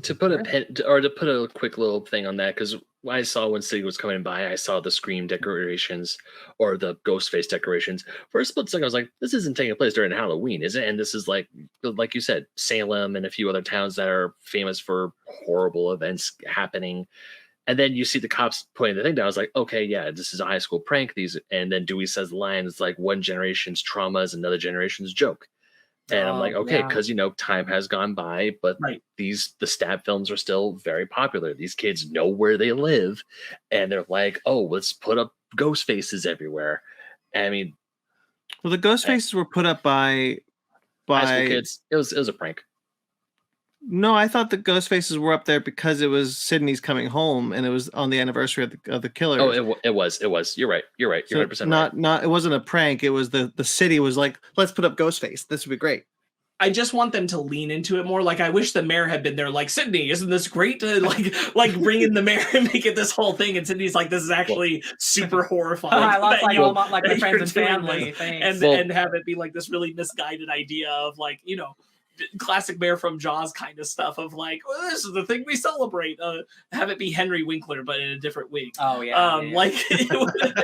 To put a quick little thing on that, because I saw when City was coming by, I saw the Scream decorations or the Ghostface decorations. For a split second, I was like, this isn't taking place during Halloween, is it? And this is like you said, Salem and a few other towns that are famous for horrible events happening. And then you see the cops putting the thing down. I was like, okay, yeah, this is a high school prank. And then Dewey says the line, it's like one generation's trauma is another generation's joke. And I'm like, okay, because time has gone by, but the Stab films are still very popular. These kids know where they live, and they're like, oh, let's put up ghost faces everywhere. I mean, well, the ghost faces were put up by high school kids. It was a prank. No, I thought the ghost faces were up there because it was Sydney's coming home, and it was on the anniversary of the killer. Oh, it was. You're right. You're 100% right. Not. It wasn't a prank. It was the city was like, let's put up Ghostface. This would be great. I just want them to lean into it more. Like, I wish the mayor had been there. Like, Sydney, isn't this great to like bring in the mayor and make it this whole thing? And Sydney's like, this is actually super horrifying. I lost all my friends and family, and have it be like this really misguided idea of like, classic Bear from Jaws kind of stuff of like, well, this is the thing we celebrate. Have it be Henry Winkler, but in a different wig. Oh yeah. Like it would have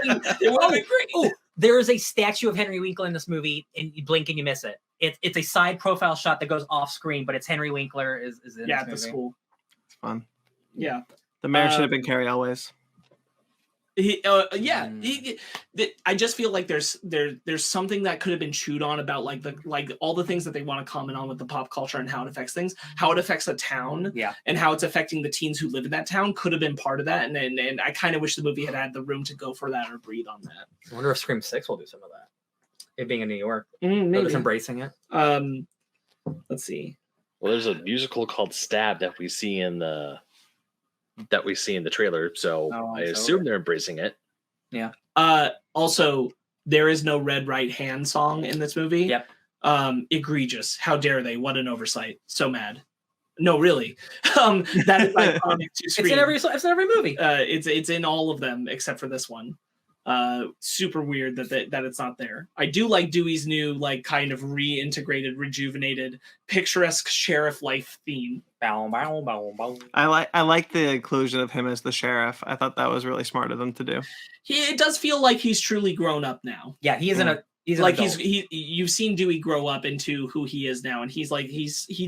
been great. Oh, there is a statue of Henry Winkler in this movie, and you blink and you miss it. It's a side profile shot that goes off screen, but it's Henry Winkler is in this movie. That's cool. It's fun. Yeah. The mayor should have been Carrie Elways. I just feel like there's something that could have been chewed on about like all the things that they want to comment on with the pop culture and how it affects things, how it affects a town, and how it's affecting the teens who live in that town could have been part of that, and I kind of wish the movie had the room to go for that or breathe on that. I wonder if Scream 6 will do some of that. It being in New York, maybe just embracing it. Let's see. Well, there's a musical called Stab that we see in the trailer, so I assume they're embracing it. Yeah. Also, there is no Red Right Hand song in this movie. Yep. Egregious. How dare they? What an oversight. So mad. No, really. That is iconic to Scream. It's in every movie. It's in all of them except for this one. Super weird that it's not there. I do like Dewey's new, like, kind of reintegrated, rejuvenated, picturesque sheriff life theme. Bow, bow, bow, bow. I like the inclusion of him as the sheriff. I thought that was really smart of them to do. It does feel like he's truly grown up now. Yeah, he isn't you've seen Dewey grow up into who he is now, and he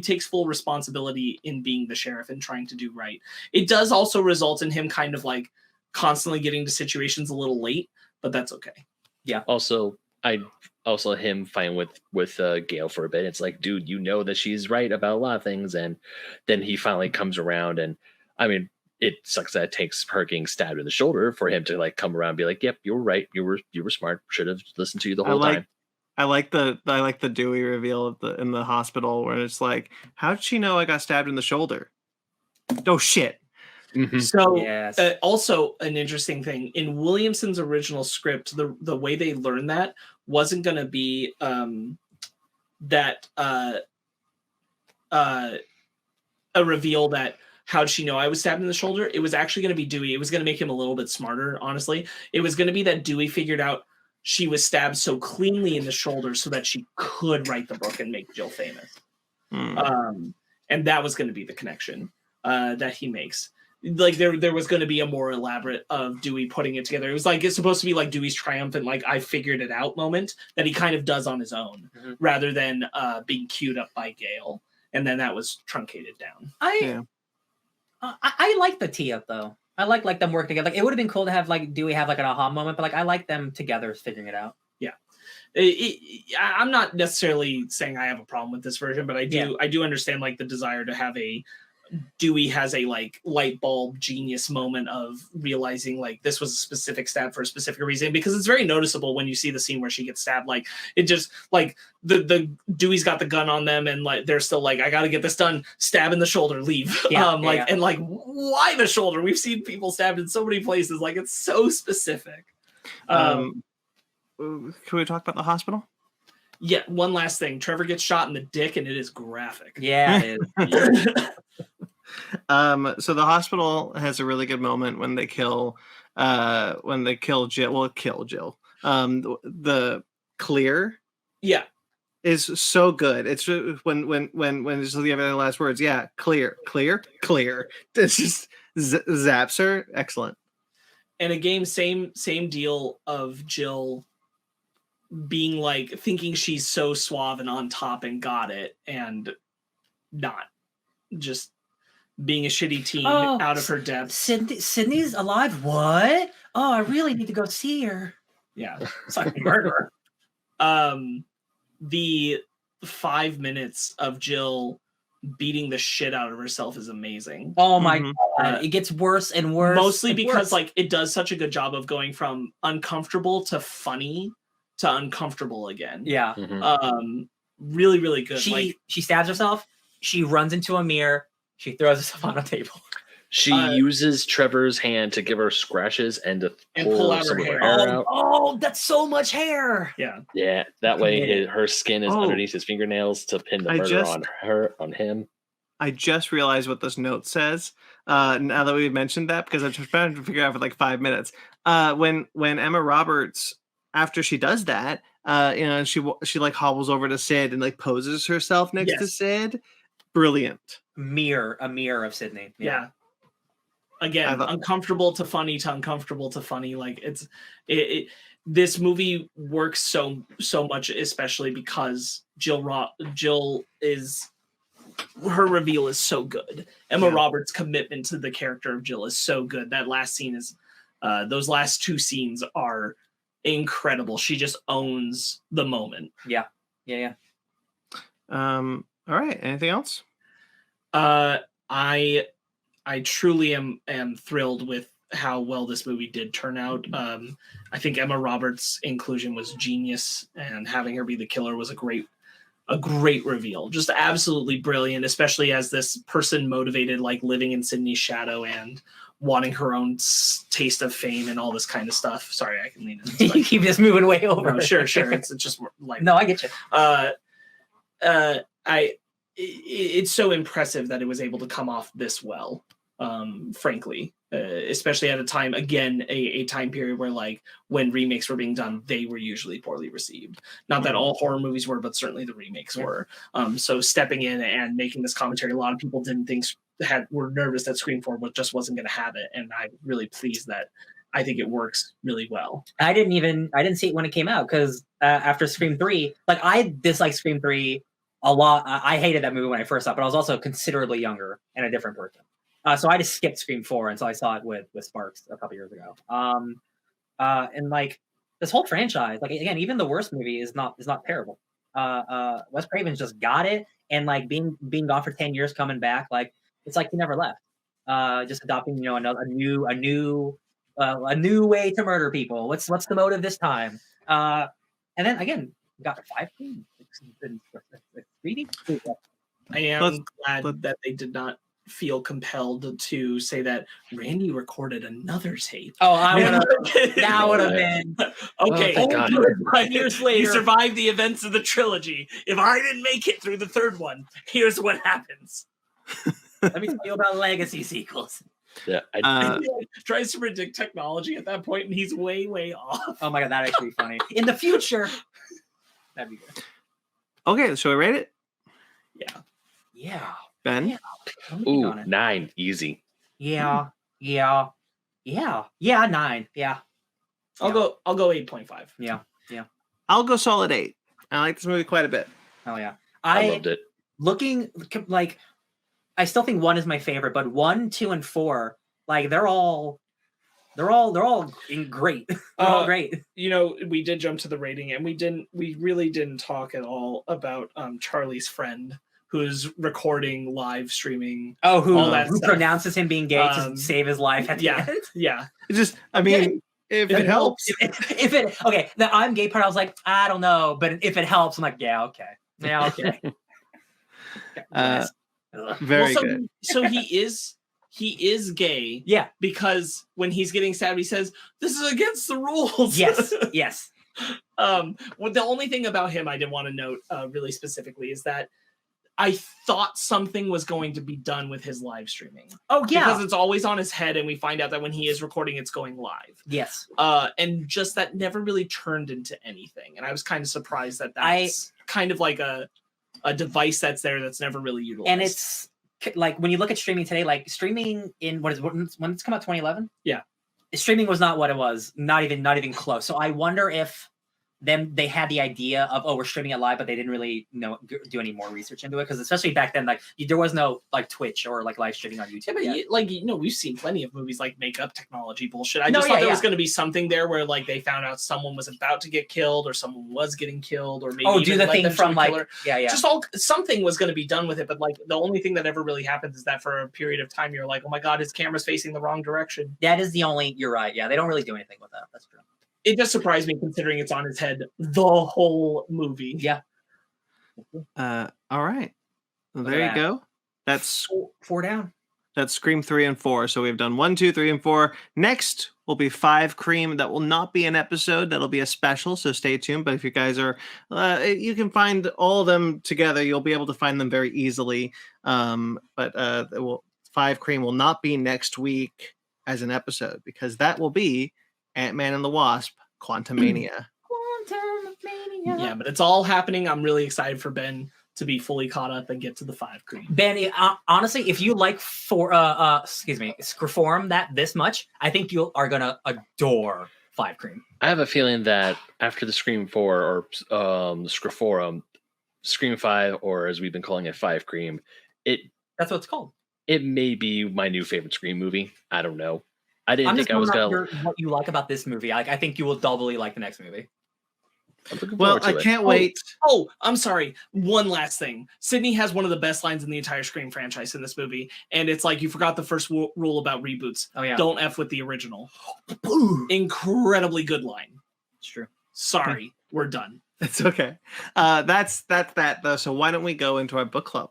takes full responsibility in being the sheriff and trying to do right. It does also result in him kind of like constantly getting to situations a little late, but that's okay. Yeah. Also him fighting with Gail for a bit. It's like, dude, you know that she's right about a lot of things, and then he finally comes around, and I mean, it sucks that it takes her getting stabbed in the shoulder for him to like come around and be like, yep, you were right, you were smart, should have listened to you the whole time. I like the Dewey reveal in the hospital where it's like, how did she know I got stabbed in the shoulder? Oh shit. Mm-hmm. So yes. Also an interesting thing in Williamson's original script, the way they learned that wasn't going to be a reveal that how'd she know I was stabbed in the shoulder. It was actually going to be Dewey. It was going to make him a little bit smarter, honestly. It was going to be that Dewey figured out she was stabbed so cleanly in the shoulder so that she could write the book and make Jill famous. And that was going to be the connection that he makes. Like there was going to be a more elaborate of Dewey putting it together. It was like, it's supposed to be like Dewey's triumphant, like, I figured it out moment that he kind of does on his own, rather than being queued up by Gale. And then that was truncated down. I like the tee up though. I like them working together. Like it would have been cool to have like Dewey have like an aha moment, but like I like them together figuring it out. Yeah. I'm not necessarily saying I have a problem with this version, but I do understand like the desire to have a Dewey has a like light bulb genius moment of realizing like this was a specific stab for a specific reason, because it's very noticeable when you see the scene where she gets stabbed. Like it just like the Dewey's got the gun on them and like they're still like, I gotta get this done, stab in the should leave. And like why the shoulder? We've seen people stabbed in so many places, like it's so specific. Can we talk about the hospital? Yeah, one last thing. Trevor gets shot in the dick and it is graphic. Yeah, it is. So the hospital has a really good moment when they kill Jill. Well, kill Jill. The clear, is so good. It's when it's the last words. Yeah, clear. It's just zaps her. Excellent. And again, same deal of Jill being like thinking she's so suave and on top and got it, and not just being a shitty teen out of her depth. Sydney's alive. What? Oh, I really need to go see her. Yeah, it's like a murderer. The 5 minutes of Jill beating the shit out of herself is amazing. Oh my god, it gets worse and worse. Mostly because like it does such a good job of going from uncomfortable to funny to uncomfortable again. Yeah. Really, really good. She stabs herself. She runs into a mirror. She throws herself on a table. She uses Trevor's hand to give her scratches and to pull out her hair out. Oh, that's so much hair. Yeah. Yeah. That way her skin is underneath his fingernails to pin the murder on him. I just realized what this note says. Now that we mentioned that, because I've just trying to figure out for like 5 minutes. When Emma Roberts, after she does that, she like hobbles over to Sid and like poses herself next to Sid. Brilliant. A mirror of Sydney. Yeah. Again, uncomfortable to funny to uncomfortable to funny. Like this movie works so much, especially because Jill is, her reveal is so good. Emma Roberts' commitment to the character of Jill is so good. That last scene is, those last two scenes are incredible. She just owns the moment. Yeah. All right. Anything else? I truly am thrilled with how well this movie did turn out. I think Emma Roberts' inclusion was genius, and having her be the killer was a great reveal. Just absolutely brilliant, especially as this person motivated, like living in Sydney's shadow and wanting her own taste of fame and all this kind of stuff. Sorry, I can lean in. You keep just moving way over. No, sure. It's just like no, I get you. It's so impressive that it was able to come off this well. Frankly, especially at a time, again, a time period where like when remakes were being done, they were usually poorly received. Not that all horror movies were, but certainly the remakes were. So stepping in and making this commentary, a lot of people didn't think were nervous that Scre4m just wasn't going to have it, and I'm really pleased that I think it works really well. I didn't see it when it came out because after Scream 3, like I disliked Scream 3 a lot. I hated that movie when I first saw it, but I was also considerably younger and a different person. So I just skipped Scream 4 until I saw it with Sparks a couple years ago. And like this whole franchise, like again, even the worst movie is not terrible. Wes Craven's just got it, and like being gone for 10 years, coming back, like it's like he never left. Just adopting, a new way to murder people. What's the motive this time? And then again, we got 5 3D. I am glad that they did not feel compelled to say that Randy recorded another tape. Oh, that would have been okay. 5 years later, you survived the events of the trilogy. If I didn't make it through the third one, here's what happens. Let me tell you about legacy sequels. Yeah, he tries to predict technology at that point, and he's way off. Oh my god, that'd actually be funny. In the future, that'd be good. Okay, shall we rate it? Yeah. Ben? Yeah. Ooh, 9, easy. Yeah. 9. Yeah. I'll go 8.5. Yeah. I'll go solid 8. I like this movie quite a bit. Oh yeah. I loved it. Looking like I still think 1 is my favorite, but 1, 2, and 4, like they're all great. They're all great. You know, we did jump to the rating, and we really didn't talk at all about Charlie's friend who's recording live streaming. Oh, who all that stuff. pronounces him being gay to save his life at the end? Yeah. It's just, I mean, if it helps. If it okay, the I'm gay part, I was like, I don't know, but if it helps, I'm like, yeah, okay. Very good. So he is gay. Yeah, because when he's getting stabbed, he says, "This is against the rules." Yes. Well, the only thing about him I did want to note really specifically is that I thought something was going to be done with his live streaming. Oh, yeah. Because it's always on his head, and we find out that when he is recording, it's going live. Yes. And just that never really turned into anything. And I was kind of surprised that that's kind of like a device that's there that's never really utilized. And it's like when you look at streaming today, like streaming in when it's come out 2011? Yeah. Streaming was not what it was. Not even close. So I wonder if they had the idea of, we're streaming it live, but they didn't really do any more research into it, because especially back then, like there was no like Twitch or like live streaming on YouTube. Yeah, but we've seen plenty of movies like makeup technology bullshit. I just thought there was going to be something there where like they found out someone was about to get killed or someone was getting killed, or maybe do the thing from like just something was going to be done with it. But like the only thing that ever really happens is that for a period of time you're like, oh my god, his camera's facing the wrong direction. That is the only. You're right. Yeah, they don't really do anything with that. That's true. It just surprised me considering it's on his head the whole movie. Yeah. All right. Well, there you go. That's 4 down. That's Scream 3 and 4. So we've done 1, 2, 3, and 4. Next will be 5 Cream. That will not be an episode. That'll be a special. So stay tuned. But if you guys are, you can find all of them together. You'll be able to find them very easily. But 5 Cream will not be next week as an episode, because that will be Ant-Man and the Wasp, Quantumania. Yeah, but it's all happening. I'm really excited for Ben to be fully caught up and get to the 5 Cream. Ben, honestly, if you like Scre4m that this much, I think you are gonna adore 5 Cream. I have a feeling that after the Scream 4 or Scre4m, Scream 5, or as we've been calling it, 5 Cream, that's what it's called. It may be my new favorite Scream movie. I don't know. I didn't think I was gonna. What you like about this movie? I think you will doubly like the next movie. Well, I can't wait. Oh, I'm sorry. One last thing. Sydney has one of the best lines in the entire Scream franchise in this movie, and it's like you forgot the first rule about reboots. Oh yeah. Don't F with the original. Incredibly good line. It's true. Sorry, we're done. It's okay. That's that though. So why don't we go into our book club?